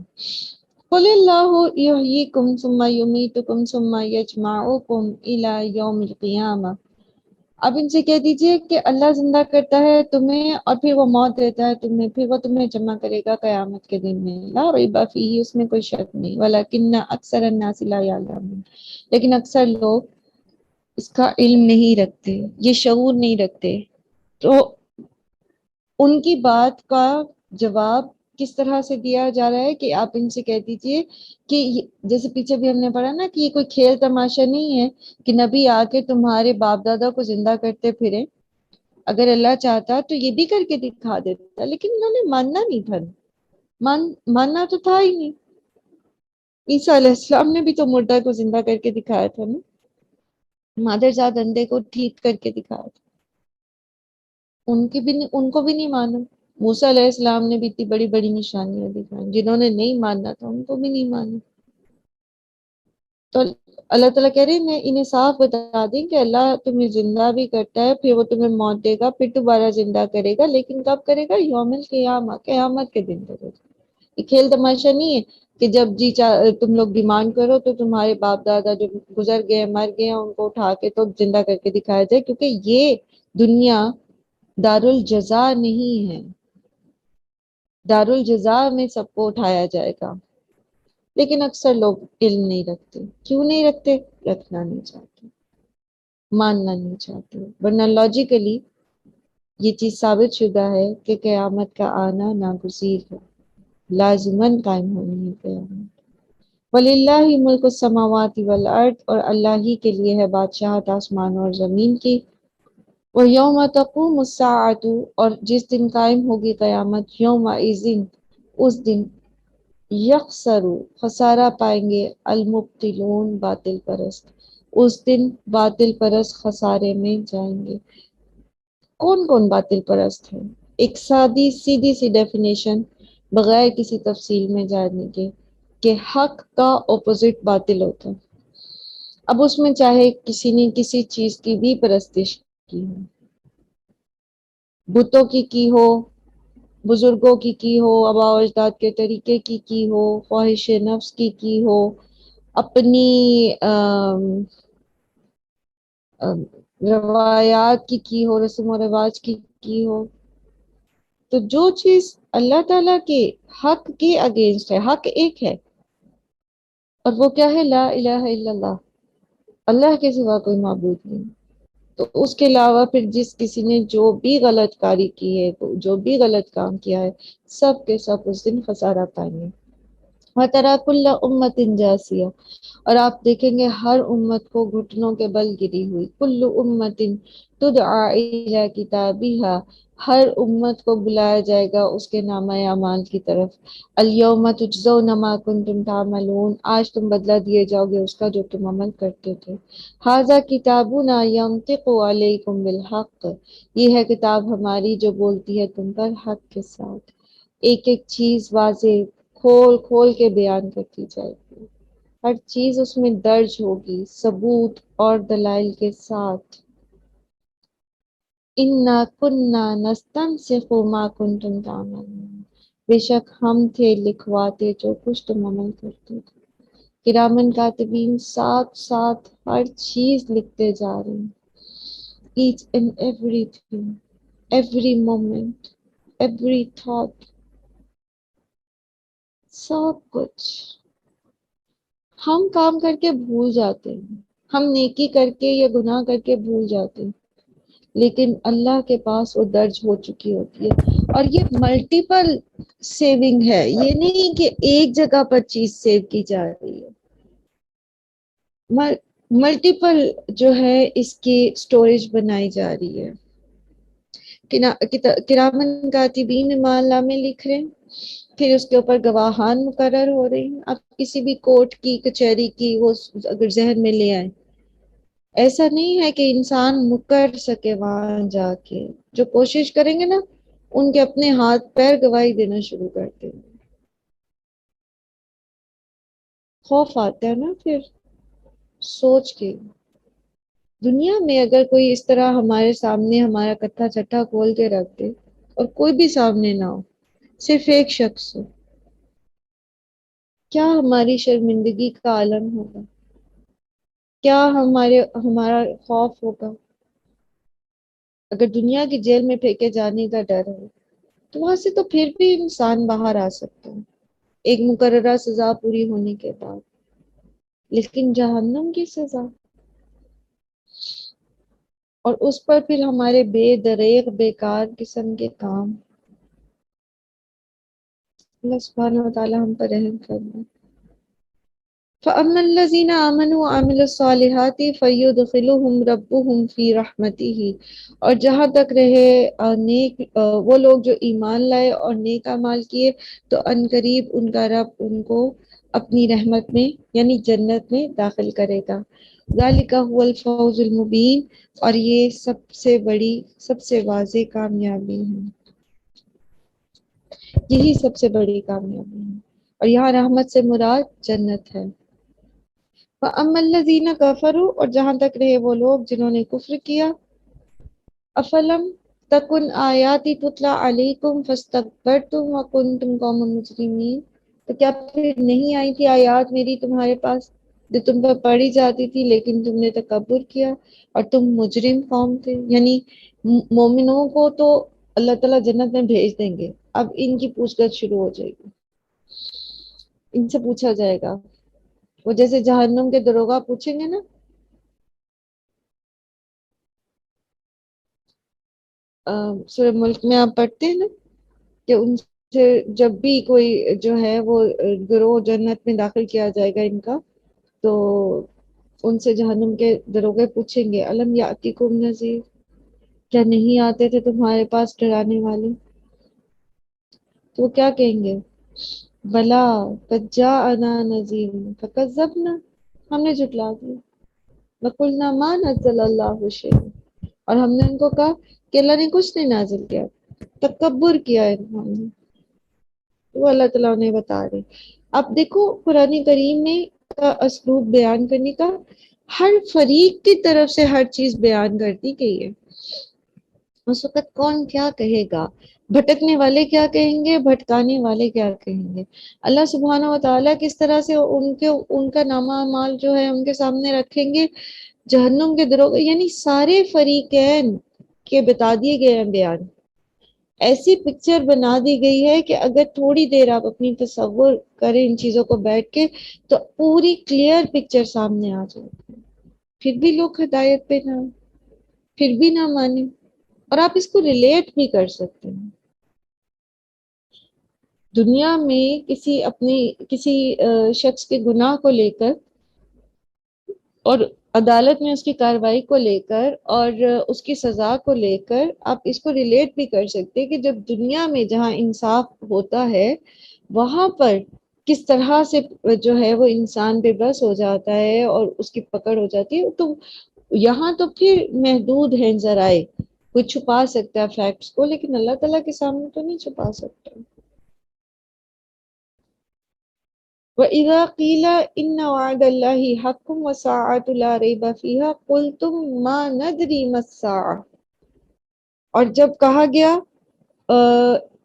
قل اللہ یحییکم ثم یمیتکم ثم یجمعکم الی یوم القیامہ. اب ان سے کہہ دیجئے کہ اللہ زندہ کرتا ہے تمہیں اور پھر وہ موت دیتا ہے تمہیں، پھر وہ تمہیں جمع کرے گا قیامت کے دن میں. لا ریب فیہ، اس میں کوئی شک نہیں. ولکن اکثر الناس لا یعلمون، لیکن اکثر لوگ اس کا علم نہیں رکھتے، یہ شعور نہیں رکھتے. تو ان کی بات کا جواب کس طرح سے دیا جا رہا ہے کہ آپ ان سے کہہ دیجئے کہ جیسے پیچھے بھی ہم نے پڑھا نا کہ یہ کوئی کھیل تماشا نہیں ہے کہ نبی آ کے تمہارے باپ دادا کو زندہ کرتے پھرے. اگر اللہ چاہتا تو یہ بھی کر کے دکھا دیتا، لیکن انہوں نے ماننا نہیں تھا. ماننا تو تھا ہی نہیں. عیسیٰ علیہ السلام نے بھی تو مردہ کو زندہ کر کے دکھایا تھا نا، مادرزاد اندھے کو ٹھیک کر کے دکھایا تھا. ان کو بھی نہیں مانا. موسیٰ علیہ السلام نے بھی اتنی بڑی بڑی نشانیاں دکھائیں، جنہوں نے نہیں ماننا تھا ان کو بھی نہیں مانا. تو اللہ تعالیٰ کہہ رہے ہیں میں انہیں صاف بتا دیں کہ اللہ تمہیں زندہ بھی کرتا ہے، پھر وہ تمہیں موت دے گا، پھر دوبارہ زندہ کرے گا، لیکن کب کرے گا؟ یوم القیامہ، قیامت کے دن کرے گا۔ یہ کھیل تماشا نہیں ہے کہ جب جی تم لوگ ڈیمانڈ کرو تو تمہارے باپ دادا جو گزر گئے مر گئے ان کو اٹھا کے تو زندہ کر کے دکھایا جائے، کیونکہ یہ دنیا دارالجزا نہیں ہے، دارالجزا میں سب کو اٹھایا جائے گا۔ لیکن اکثر لوگ علم نہیں رکھتے۔ کیوں نہیں رکھتے؟ رکھنا نہیں چاہتے، ماننا نہیں چاہتے، ورنہ لاجیکلی یہ چیز ثابت شدہ ہے کہ قیامت کا آنا ناگزیر ہے، لازماً قائم ہونی ہے قیامت۔ وَلِلَّهِ مُلْكُ السَّمَاوَاتِ وَالْأَرْضِ، اور اللہ ہی کے لیے ہے بادشاہت آسمانوں اور زمین کی۔ وَيَوْمَ تَقُومُ السَّاعَةُ، اور جس دن قائم ہوگی قیامت، یومئذ، اس دن، یخسر، خسارہ پائیں گے، المبطلون، باطل پرست، اس دن باطل پرست خسارے میں جائیں گے۔ کون کون باطل پرست ہے؟ ایک سیدھی سی ڈیفینیشن بغیر کسی تفصیل میں جانے کے، کہ حق کا اپوزٹ باطل ہوتا ہے۔ اب اس میں چاہے کسی نے کسی چیز کی بھی پرستش کی ہو، بتوں کی ہو، بزرگوں کی ہو، آباء و اجداد کے طریقے کی ہو، خواہش نفس کی ہو، اپنی روایات کی ہو، رسم و رواج کی ہو، تو جو چیز اللہ تعالیٰ کے حق کے اگینسٹ ہے، حق ایک ہے اور وہ کیا ہے؟ لا الہ الا اللہ، اللہ کے سوا کوئی معبود نہیں۔ تو اس کے علاوہ پھر جس کسی نے جو بھی غلط کاری کی ہے، جو بھی غلط کام کیا ہے، سب کے سب اس دن خسارہ پائیں گے۔ وَتَرَى كُلَّ أُمَّةٍ جَاثِيَةٍ، اور آپ دیکھیں گے ہر امت کو گھٹنوں کے بل گری ہوئی۔ كُلُّ أُمَّةٍ تُدْعَى إِلَى كِتَابِهَا، ہر امت کو بلایا جائے گا اس کے نامہ اعمال کی طرف۔ الْيَوْمَ تُجْزَوْنَ مَا كُنتُمْ تَعْمَلُونَ، آج تم بدلہ دیے جاؤ گے اس کا جو تم عمل کرتے تھے۔ هَذَا كِتَابُنَا يَنطِقُ عَلَيْكُمْ بِالْحَقِّ، یہ ہے کتاب ہماری جو بولتی ہے تم پر حق کے ساتھ، ایک ایک چیز واضح کھول کھول کے بیان کرتی جائے گی، ہر چیز اس میں درج ہوگی ثبوت اور دلائل کے ساتھ۔ اِنَّا كُنَّا نَسْتَنسِخُ مَا كُنتُمْ تَعْمَلُونَ، بے شک ہم تھے لکھواتے جو کچھ تم عمل کرتے تھے۔ کرامن کاتبین ساتھ ساتھ ہر چیز لکھتے جا رہے ہیں، each and everything, every moment, every thought، سب کچھ۔ ہم کام کر کے بھول جاتے ہیں، ہم نیکی کر کے یا گناہ کر کے بھول جاتے ہیں، لیکن اللہ کے پاس وہ درج ہو چکی ہوتی ہے۔ اور یہ ملٹیپل سیونگ ہے، یہ نہیں کہ ایک جگہ پر چیز سیو کی جا رہی ہے، ملٹیپل جو ہے اس کی سٹوریج بنائی جا رہی ہے۔ کرامن کاتبین اللہ میں لکھ رہے ہیں، پھر اس کے اوپر گواہان مقرر ہو رہی ہیں۔ آپ کسی بھی کورٹ کی کچہری کی وہ اگر ذہن میں لے آئیں، ایسا نہیں ہے کہ انسان مکر سکے وہاں جا کے، جو کوشش کریں گے نا ان کے اپنے ہاتھ پیر گواہی دینا شروع کر دیں گے۔ خوف آتا ہے نا پھر سوچ کے، دنیا میں اگر کوئی اس طرح ہمارے سامنے ہمارا کتھا چٹا کھول کے رکھ دے اور کوئی بھی سامنے نہ ہو، صرف ایک شخص ہو، کیا ہماری شرمندگی کا عالم ہوگا، کیا ہمارا خوف ہوگا۔ اگر دنیا کی جیل میں پھینکے جانے کا ڈر ہے تو وہاں سے تو پھر بھی انسان باہر آ سکتا ہے ایک مقررہ سزا پوری ہونے کے بعد، لیکن جہنم کی سزا، اور اس پر پھر ہمارے بے دریغ بیکار قسم کے کام۔ اللہ سبحانہ وتعالی ہم پر رحم فرمائے۔ فَأَمَّا الَّذِينَ آمَنُوا وَعَمِلُوا الصَّالِحَاتِ فَيُدْخِلُهُمْ رَبُّهُمْ فِي رَحْمَتِهِ، اور جہاں تک رہے وہ لوگ جو ایمان لائے اور نیک اعمال کیے تو عنقریب ان کا رب ان کو اپنی رحمت میں یعنی جنت میں داخل کرے گا۔ ذَلِكَ هُوَ الْفَوْزُ الْمُبِينُ، اور یہ سب سے بڑی سب سے واضح کامیابی ہے، یہی سب سے بڑی کامیابی ہے۔ اور یہاں رحمت سے مراد جنت ہے۔ وَأَمَّا الَّذِينَ كَفَرُوا، اور جہاں تک رہے وہ لوگ جنہوں نے کفر کیا، افلم تکن آیاتی تتلا علیکم فاستکبرتم وکنتم قوما مجرمین، تو کیا پھر نہیں آئی تھی آیات میری تمہارے پاس جو تم پر پڑھی جاتی تھی لیکن تم نے تکبر کیا اور تم مجرم قوم تھے. یعنی مومنوں کو تو اللہ تعالیٰ جنت میں بھیج دیں گے، اب ان کی پوچھ گچھ شروع ہو جائے گی، ان سے پوچھا جائے گا. وہ جیسے جہنم کے دروغہ پوچھیں گے نا، سورہ ملک میں آپ پڑھتے ہیں نا کہ ان سے جب بھی کوئی جو ہے وہ گروہ جنت میں داخل کیا جائے گا ان کا، تو ان سے جہنم کے دروغے پوچھیں گے الم یاتکم نذیر، کیا نہیں آتے تھے تمہارے پاس ڈرانے والے؟ تو وہ کیا کہیں گے؟ بلا قد جاءنا نذیر فکذبنا، ہم نے جھٹلا دیا. وقلنا ما نزل اللہ شیء، اور ہم نے ان کو کہا کہ اللہ نے کچھ نہیں نازل کیا، تکبر کیا انہوں نے. وہ اللہ تعالیٰ انہیں بتا رہے. اب دیکھو قرآن کریم میں کا اسلوب بیان کرنے کا، ہر فریق کی طرف سے ہر چیز بیان کرتی گئی ہے. اس وقت کون کیا کہے گا، بھٹکنے والے کیا کہیں گے، بھٹکانے والے کیا کہیں گے، اللہ سبحانہ و تعالیٰ کس طرح سے ان کا نامہ اعمال جو ہے ان کے سامنے رکھیں گے، جہنم کے دروغے، یعنی سارے فریقین کے بتا دیے گئے ہیں بیان. ایسی پکچر بنا دی گئی ہے کہ اگر تھوڑی دیر آپ اپنی تصور کریں ان چیزوں کو بیٹھ کے تو پوری کلیئر پکچر سامنے آ جائے. پھر بھی لوگ ہدایت پہ نہ، پھر بھی نہ مانیں. اور آپ اس کو ریلیٹ بھی کر سکتے ہیں. دنیا میں کسی شخص کے گناہ کو لے کر اور عدالت میں اس کی کارروائی کو لے کر اور اس کی سزا کو لے کر آپ اس کو ریلیٹ بھی کر سکتے کہ جب دنیا میں جہاں انصاف ہوتا ہے وہاں پر کس طرح سے جو ہے وہ انسان بے بس ہو جاتا ہے اور اس کی پکڑ ہو جاتی ہے. تو یہاں تو پھر محدود ہیں ذرائع، کوئی چھپا سکتا ہے فیکٹس کو لیکن اللہ تعالیٰ کے سامنے تو نہیں چھپا سکتا. وَإِذَا قِيلَ إِنَّ وَعْدَ اللَّهِ حَقٌّ وَالسَّاعَةُ لَا رَيْبَ فِيهَا قُلْتُمْ مَا نَدْرِي مَا السَّاعَةُ، اور جب کہا گیا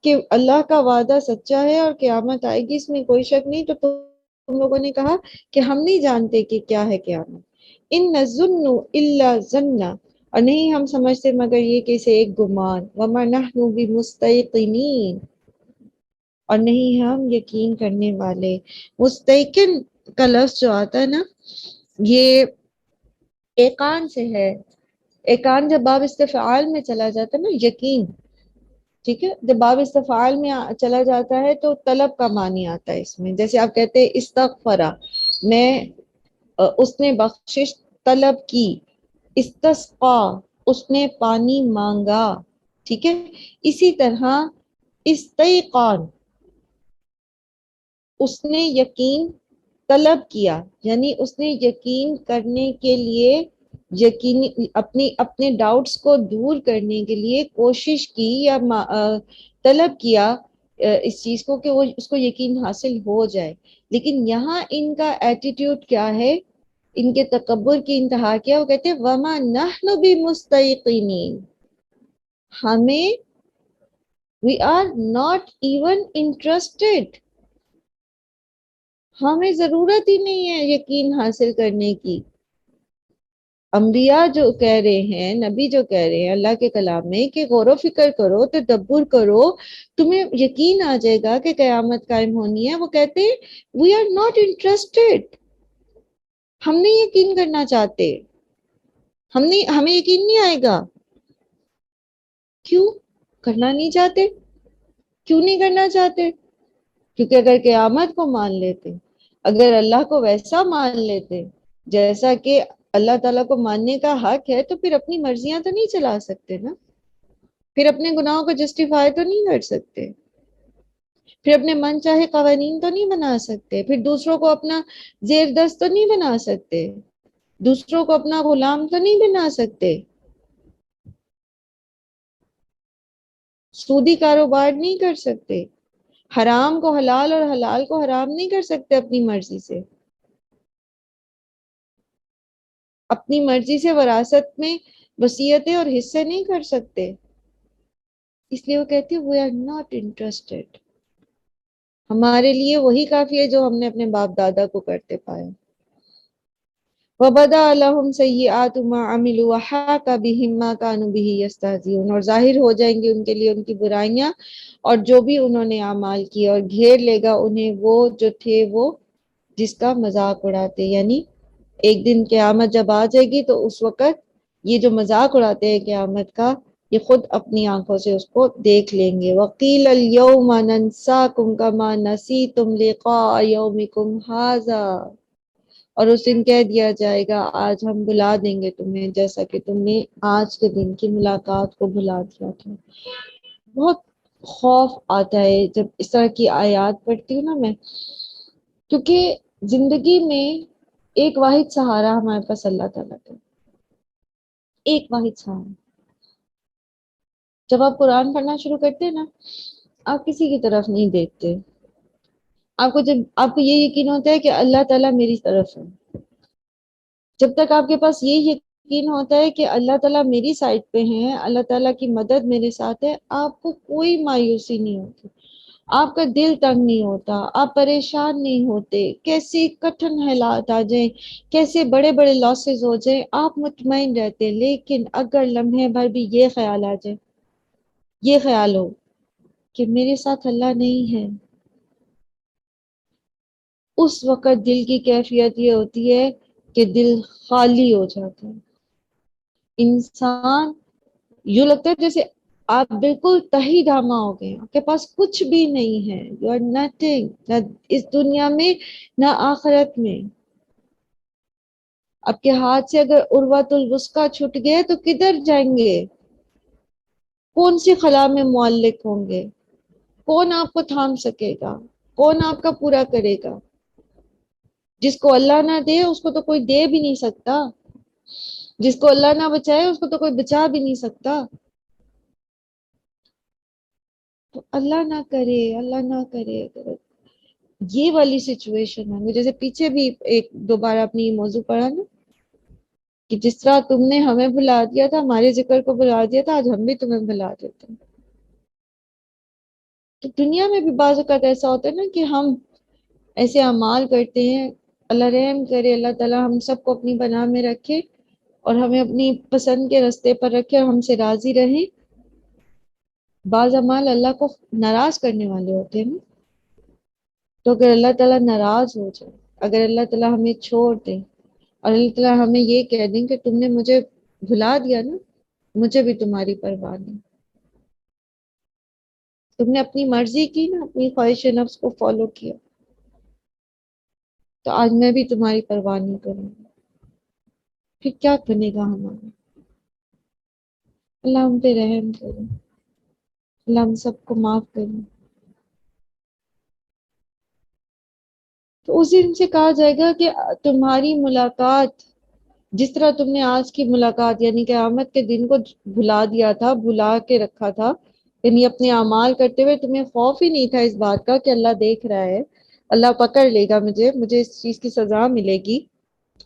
کہ اللہ کا وعدہ سچا ہے اور قیامت آئے گی اس میں کوئی شک نہیں، تو تم لوگوں نے کہا کہ ہم نہیں جانتے کہ کیا ہے قیامت. إِن نَظُنُّ إِلَّا ظَنًّا، اور نہیں ہم سمجھتے مگر یہ کہ اسے ایک گمان. وَمَا نَحْنُ بِمُسْتَيْقِنِينَ، اور نہیں ہم یقین کرنے والے. مستیقن کا لفظ جو آتا ہے نا یہ ایقان سے ہے. ایقان جب باب استفعال میں چلا جاتا ہے نا، یقین، ٹھیک ہے، جب باب استفعال میں چلا جاتا ہے تو طلب کا معنی آتا ہے اس میں. جیسے آپ کہتے ہیں استغفرا، میں اس نے بخشش طلب کی. استسقا، اس نے پانی مانگا. ٹھیک ہے، اسی طرح استیقان، اس نے یقین طلب کیا، یعنی اس نے یقین کرنے کے لیے یقینی اپنے ڈاؤٹس کو دور کرنے کے لیے کوشش کی یا طلب کیا اس چیز کو کہ وہ اس کو یقین حاصل ہو جائے. لیکن یہاں ان کا ایٹیٹیوڈ کیا ہے، ان کے تکبر کی انتہا کیا، وہ کہتے ہیں وَمَا نَحْنُ بِمُسْتَيْقِنِينَ، ہمیں we are not even interested، ہمیں ضرورت ہی نہیں ہے یقین حاصل کرنے کی. انبیاء جو کہہ رہے ہیں، نبی جو کہہ رہے ہیں اللہ کے کلام میں کہ غور و فکر کرو، تدبر کرو، تمہیں یقین آ جائے گا کہ قیامت قائم ہونی ہے، وہ کہتے ہیں وی آر ناٹ انٹرسٹڈ، ہم نہیں یقین کرنا چاہتے، ہمیں یقین نہیں آئے گا. کیوں کرنا نہیں چاہتے؟ کیوں نہیں کرنا چاہتے؟ کیونکہ اگر قیامت کو مان لیتے، اگر اللہ کو ویسا مان لیتے جیسا کہ اللہ تعالیٰ کو ماننے کا حق ہے، تو پھر اپنی مرضیاں تو نہیں چلا سکتے نا، پھر اپنے گناہوں کو جسٹیفائی تو نہیں کر سکتے، پھر اپنے من چاہے قوانین تو نہیں بنا سکتے، پھر دوسروں کو اپنا زیر دست تو نہیں بنا سکتے، دوسروں کو اپنا غلام تو نہیں بنا سکتے، سودی کاروبار نہیں کر سکتے، حرام کو حلال اور حلال کو حرام نہیں کر سکتے اپنی مرضی سے. اپنی مرضی سے وراثت میں وصیتیں اور حصے نہیں کر سکتے، اس لیے وہ کہتے ہیں وی آر ناٹ انٹرسٹیڈ. ہمارے لیے وہی کافی ہے جو ہم نے اپنے باپ دادا کو کرتے پایا. وَبَدَأَ لَهُمْ سَيِّئَاتُ مَا عَمِلُوا وَحَاقَ بِهِم مَّا كَانُوا بِهِ يَسْتَهْزِئُونَ، اور ظاہر ہو جائیں گی ان کے لیے ان کی برائیاں اور جو بھی انہوں نے اعمال کیے، اور گھیر لے گا انہیں وہ جو تھے وہ جس کا مذاق اڑاتے. یعنی ایک دن قیامت جب آ جائے گی تو اس وقت یہ جو مذاق اڑاتے ہیں قیامت کا، یہ خود اپنی آنکھوں سے اس کو دیکھ لیں گے. وَقِيلَ الْيَوْمَ نَنسَاكُمْ كَمَا نَسِيتُمْ لِقَاءَ يَوْمِكُمْ هَٰذَا، اور اس دن کہہ دیا جائے گا آج ہم بلا دیں گے تمہیں جیسا کہ تم نے آج کے دن کی ملاقات کو بھلا دیا تھا. بہت خوف آتا ہے جب اس طرح کی آیات پڑھتی ہوں نا میں، کیونکہ زندگی میں ایک واحد سہارا ہمارے پاس اللہ تعالیٰ کا، ایک واحد سہارا. جب آپ قرآن پڑھنا شروع کرتے ہیں نا، آپ کسی کی طرف نہیں دیکھتے. آپ کو جب آپ کو یہ یقین ہوتا ہے کہ اللہ تعالیٰ میری طرف ہے، جب تک آپ کے پاس یہ یقین ہوتا ہے کہ اللہ تعالیٰ میری سائڈ پہ ہیں، اللہ تعالیٰ کی مدد میرے ساتھ ہے، آپ کو کوئی مایوسی نہیں ہوتی، آپ کا دل تنگ نہیں ہوتا، آپ پریشان نہیں ہوتے. کیسے کٹھن حالات آ جائیں، کیسے بڑے بڑے لاسز ہو جائیں، آپ مطمئن رہتے. لیکن اگر لمحے بھر بھی یہ خیال آ جائے، یہ خیال ہو کہ میرے ساتھ اللہ نہیں ہے، اس وقت دل کی کیفیت یہ ہوتی ہے کہ دل خالی ہو جاتا ہے. انسان یوں لگتا ہے جیسے آپ بالکل تہی دھاما ہو گئے، آپ کے پاس کچھ بھی نہیں ہے. یو آر نتھنگ، نہ اس دنیا میں نہ آخرت میں. آپ کے ہاتھ سے اگر عروۃ الوثقی چھٹ گئے تو کدھر جائیں گے؟ کون سی خلا میں معلق ہوں گے؟ کون آپ کو تھام سکے گا؟ کون آپ کا پورا کرے گا؟ جس کو اللہ نہ دے اس کو تو کوئی دے بھی نہیں سکتا، جس کو اللہ نہ بچائے اس کو تو کوئی بچا بھی نہیں سکتا. تو اللہ نہ کرے، اللہ نہ کرے. یہ والی سچویشن ہے. جیسے پیچھے بھی ایک دوبارہ اپنی موضوع پڑھا نا کہ جس طرح تم نے ہمیں بلا دیا تھا، ہمارے ذکر کو بلا دیا تھا، آج ہم بھی تمہیں بلا دیتے ہیں. تو دنیا میں بھی بعض اوقات ایسا ہوتا ہے نا کہ ہم ایسے اعمال کرتے ہیں، اللہ رحم کرے، اللہ تعالیٰ ہم سب کو اپنی پناہ میں رکھے اور ہمیں اپنی پسند کے راستے پر رکھے اور ہم سے راضی رہیں. بعض اعمال اللہ کو ناراض کرنے والے ہوتے ہیں نا، تو اگر اللہ تعالیٰ ناراض ہو جائے، اگر اللہ تعالیٰ ہمیں چھوڑ دے اور اللہ تعالیٰ ہمیں یہ کہہ دیں کہ تم نے مجھے بھلا دیا نا، مجھے بھی تمہاری پرواہ نہیں، تم نے اپنی مرضی کی نا، اپنی خواہش نفس کو فالو کیا، تو آج میں بھی تمہاری پرواہ نہیں کروں گا. پھر کیا بنے گا ہمارا؟ اللہ ہم پہ رحم کرے، اللہ ہم سب کو معاف کرے. تو اس دن سے کہا جائے گا کہ تمہاری ملاقات جس طرح تم نے آج کی ملاقات یعنی قیامت کے دن کو بھلا دیا تھا، بھلا کے رکھا تھا، یعنی اپنے اعمال کرتے ہوئے تمہیں خوف ہی نہیں تھا اس بات کا کہ اللہ دیکھ رہا ہے، اللہ پکڑ لے گا مجھے اس چیز کی سزا ملے گی،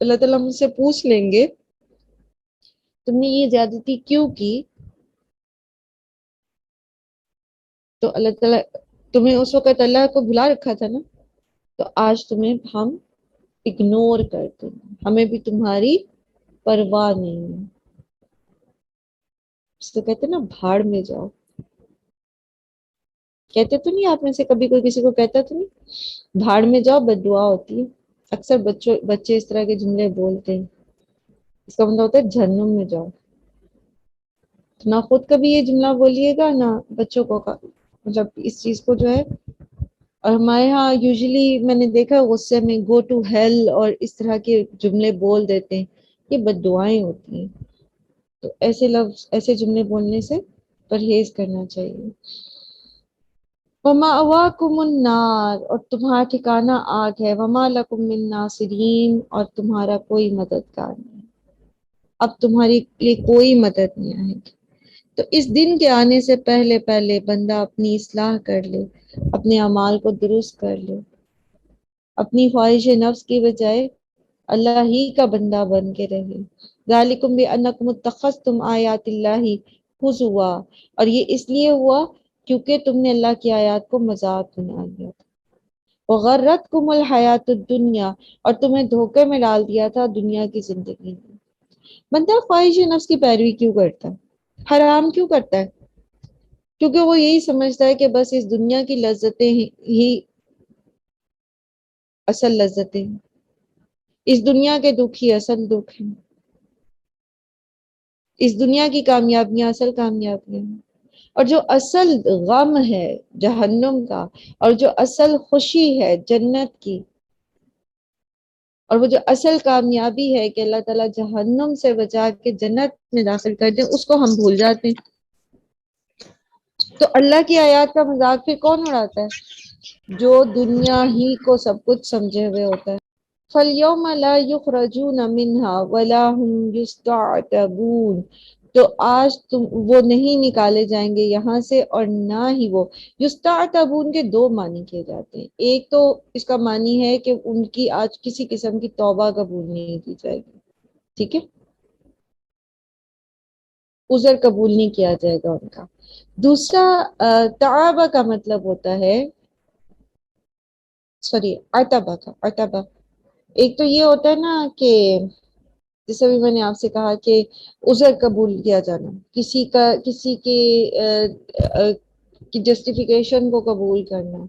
اللہ تعالیٰ مجھ سے پوچھ لیں گے تم نے یہ زیادتی کیوں کی. تو اللہ تعالیٰ تمہیں اس وقت اللہ کو بھلا رکھا تھا نا، تو آج تمہیں ہم اگنور کرتے ہیں، ہمیں بھی تمہاری پرواہ نہیں ہے. اس کو کہتے ہیں نا بھاڑ میں جاؤ. کہتے تو نہیں آپ میں سے کبھی کوئی کسی کو کہتا تو نہیں بھاڑ میں جاؤ؟ بد دعا ہوتی ہے. اکثر بچے اس طرح کے جملے بولتے ہیں، اس کا مطلب ہوتا ہے جہنم میں جاؤ. نہ خود کبھی یہ جملہ بولیے گا نہ بچوں کو مطلب اس چیز کو جو ہے. اور ہمارے ہاں یوزلی میں نے دیکھا غصے میں گو ٹو ہیل اور اس طرح کے جملے بول دیتے ہیں، یہ بد دعائیں ہوتی ہیں. تو ایسے لفظ ایسے جملے بولنے سے پرہیز کرنا چاہیے. وَمَأْوَاكُمُ النَّارُ، اور تمہارا ٹھکانہ آگ ہے. وَمَا لَكُم مِّن نَاصِرِينَ، اور تمہارا کوئی مددگار نہیں، اب تمہاری لیے کوئی مدد نہیں آئے گی. تو اس دن کے آنے سے پہلے پہلے بندہ اپنی اصلاح کر لے، اپنے اعمال کو درست کر لے، اپنی خواہش نفس کی بجائے اللہ ہی کا بندہ بن کے رہے. ذالکم بانکم اتخذتم آیات اللہ ہزوا، اور یہ اس لیے ہوا کیونکہ تم نے اللہ کی آیات کو مذاق بنا لیا تھا. وغرتکم الحیات الدنیا، اور تمہیں دھوکے میں ڈال دیا تھا دنیا کی زندگی میں. بندہ خواہش نفس کی پیروی کیوں کرتا ہے؟ حرام کیوں کرتا ہے؟ کیونکہ وہ یہی سمجھتا ہے کہ بس اس دنیا کی لذتیں ہی اصل لذتیں ہیں، اس دنیا کے دکھ ہی اصل دکھ ہیں، اس دنیا کی کامیابیاں اصل کامیابیاں ہیں. اور جو اصل غم ہے جہنم کا، اور جو اصل خوشی ہے جنت کی، اور وہ جو اصل کامیابی ہے کہ اللہ تعالیٰ جہنم سے بچا کے جنت میں داخل کر دے، اس کو ہم بھول جاتے ہیں. تو اللہ کی آیات کا مذاق پھر کون اڑاتا ہے؟ جو دنیا ہی کو سب کچھ سمجھے ہوئے ہوتا ہے. فَالْيَوْمَ لَا يُخْرَجُونَ مِنْهَا وَلَا هُمْ يُسْتَعْتَبُونَ، تو آج وہ نہیں نکالے جائیں گے یہاں سے، اور نہ ہی وہ. یستعتبون کے دو معنی کیے جاتے ہیں. ایک تو اس کا معنی ہے کہ ان کی آج کسی قسم کی توبہ قبول نہیں کی جائے گی، ٹھیک ہے، عذر قبول نہیں کیا جائے گا ان کا. دوسرا تعابہ کا مطلب ہوتا ہے، سوری عتبہ کا، عتبہ ایک تو یہ ہوتا ہے نا کہ جیسے بھی میں نے آپ سے کہا کہ عذر قبول کیا جانا، کسی کا کسی کی جسٹیفیکیشن کو قبول کرنا.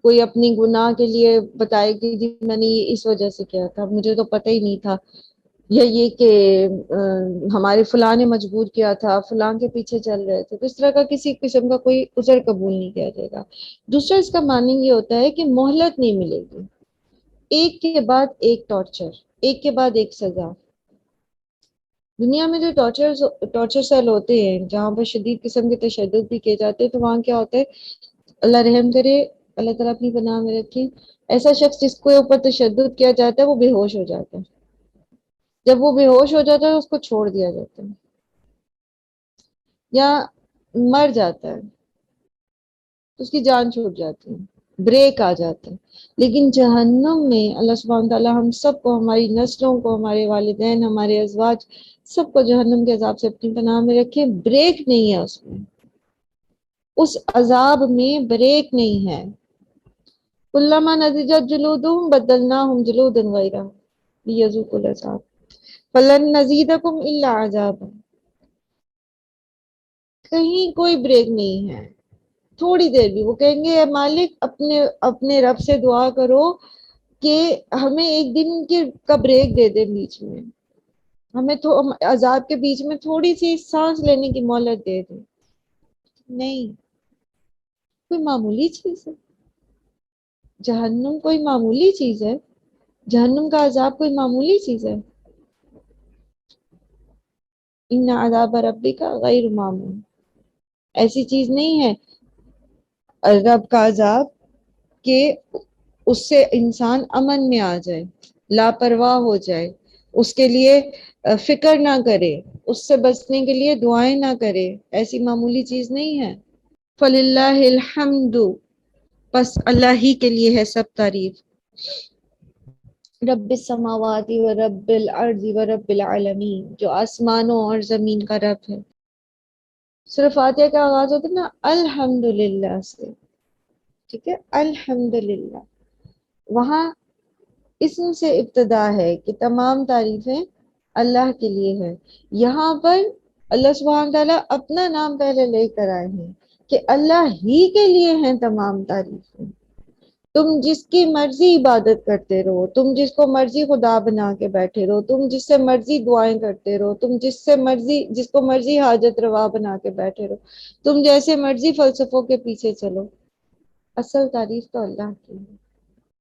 کوئی اپنی گناہ کے لیے بتائے کہ جی میں نے یہ اس وجہ سے کیا تھا، مجھے تو پتہ ہی نہیں تھا، یا یہ کہ ہمارے فلاں نے مجبور کیا تھا، فلاں کے پیچھے چل رہے تھے. تو اس طرح کا کسی قسم کا کوئی عذر قبول نہیں کیا جائے گا. دوسرا اس کا معنی یہ ہوتا ہے کہ مہلت نہیں ملے گی، ایک کے بعد ایک ٹارچر، ایک کے بعد ایک سزا. دنیا میں جو ٹارچر سیل ہوتے ہیں جہاں پر شدید قسم کے تشدد بھی کیے جاتے ہیں، تو وہاں کیا ہوتا ہے، اللہ رحم کرے، اللہ تعالیٰ اپنی پناہ میں رکھے، ایسا شخص جس کے اوپر تشدد کیا جاتا ہے وہ بے ہوش ہو جاتا ہے. جب وہ بے ہوش ہو جاتا ہے اس کو چھوڑ دیا جاتا ہے یا مر جاتا ہے، اس کی جان چھوٹ جاتی ہے، بریک آ جاتا ہے. لیکن جہنم میں اللہ سبحانہ تعالیٰ ہم سب کو، ہماری نسلوں کو، ہمارے والدین، ہمارے ازواج، سب کو جہنم کے عذاب سے اپنی پناہ میں رکھے. بریک نہیں ہے اس میں، اس عذاب میں بریک نہیں ہے. کلما نضجت جلودہم بدلناہم جلودا غیرہا لیذوقوا العذاب فلن نزیدکم الا عذابا. کہیں کوئی بریک نہیں ہے، تھوڑی دیر بھی. وہ کہیں گے اے مالک اپنے رب سے دعا کرو کہ ہمیں ایک دن کا بریک دے دے، بیچ میں ہمیں عذاب کے بیچ میں تھوڑی سی سانس لینے کی مہلت دے دے. نہیں، کوئی معمولی چیز ہے جہنم، کوئی معمولی چیز ہے جہنم کا عذاب، کوئی معمولی چیز ہے. ان عذاب ربک غیر معمول، ایسی چیز نہیں ہے رب کا عذاب کہ اس سے انسان امن میں آ جائے، لاپرواہ ہو جائے، اس کے لیے فکر نہ کرے، اس سے بچنے کے لیے دعائیں نہ کرے. ایسی معمولی چیز نہیں ہے. فَلِلَّهِ الْحَمْدُ، بس اللہ ہی کے لیے ہے سب تعریف. رب السماوات و رب الارض و رب العالمین، جو آسمانوں اور زمین کا رب ہے. سورہ فاتحہ کا آغاز ہوتا ہے نا الحمدللہ سے، ٹھیک ہے، الحمدللہ. وہاں اسم سے ابتدا ہے کہ تمام تعریفیں اللہ کے لیے ہے. یہاں پر اللہ سبحانہ تعالیٰ اپنا نام پہلے لے کر آئے ہیں کہ اللہ ہی کے لیے ہیں تمام تعریفیں. تم جس کی مرضی عبادت کرتے رہو، تم جس کو مرضی خدا بنا کے بیٹھے رہو، تم جس سے مرضی دعائیں کرتے رہو، تم جس کو مرضی حاجت روا بنا کے بیٹھے رہو، تم جیسے مرضی فلسفوں کے پیچھے چلو، اصل تعریف تو اللہ کی ہے.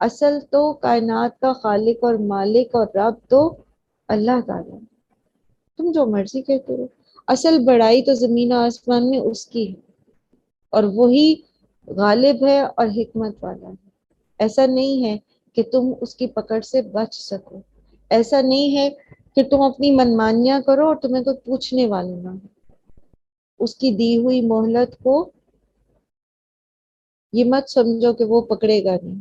اصل تو کائنات کا خالق اور مالک اور رب تو اللہ تعالیٰ. تم جو مرضی کہتے رہو، اصل بڑائی تو زمین و آسمان میں اس کی ہے، اور وہی غالب ہے اور حکمت والا ہے. ایسا نہیں ہے کہ تم اس کی پکڑ سے بچ سکو، ایسا نہیں ہے کہ تم اپنی منمانیاں کرو اور تمہیں کوئی پوچھنے والا نہ ہو. اس کی دی ہوئی مہلت کو یہ مت سمجھو کہ وہ پکڑے گا نہیں.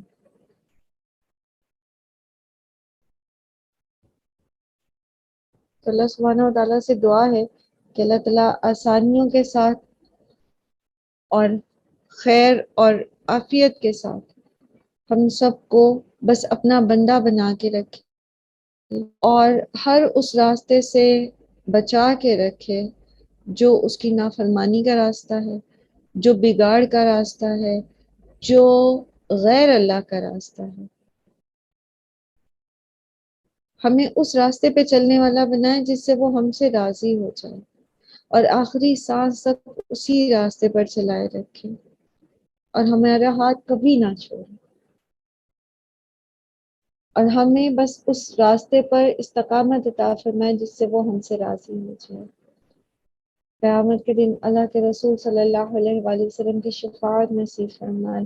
تو اللہ سبحانہ و تعالیٰ سے دعا ہے کہ اللہ تعالیٰ آسانیوں کے ساتھ اور خیر اور عافیت کے ساتھ ہم سب کو بس اپنا بندہ بنا کے رکھے اور ہر اس راستے سے بچا کے رکھے جو اس کی نافرمانی کا راستہ ہے، جو بگاڑ کا راستہ ہے، جو غیر اللہ کا راستہ ہے. ہمیں اس راستے پہ چلنے والا بنائے جس سے وہ ہم سے راضی ہو جائے اور آخری سانس تک اسی راستے پر چلائے رکھے اور ہمارا ہاتھ کبھی نہ چھوڑے اور ہمیں بس اس راستے پر استقامت عطا فرمائے جس سے وہ ہم سے راضی ہو جائے. قیامت کے دن اللہ کے رسول صلی اللہ علیہ وآلہ وسلم کی شفاعت نصیب فرمائے.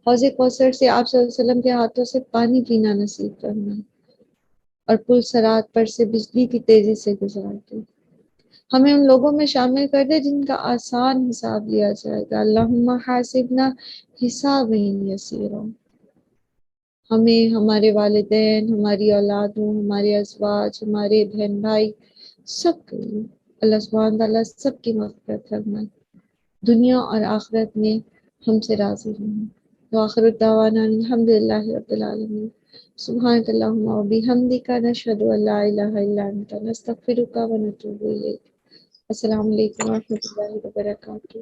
حوض کوثر سے آپ صلی اللہ علیہ وسلم کے ہاتھوں سے پانی پینا نصیب فرمائے اور پل صراط پر سے بجلی کی تیزی سے گزار دے. ہمیں ان لوگوں میں شامل کر دے جن کا آسان حساب لیا جائے گا. اللہم حاسبنا حسابا یسیرا. ہمیں، ہمارے والدین، ہماری اولادوں، ہمارے ازواج، ہمارے بہن بھائی سب کے لیے اللہ سبحانہ تعالیٰ سب کی مغفرت فرمائے، دنیا اور آخرت میں ہم سے راضی رہیں. وآخر دعوانا الحمدللہ رب العالمین. سبحانک اللہم و بحمدک نشہد ان لا الہ الا انت نستغفرک و نتوب الیک. السلام علیکم و رحمۃ اللہ وبرکاتہ.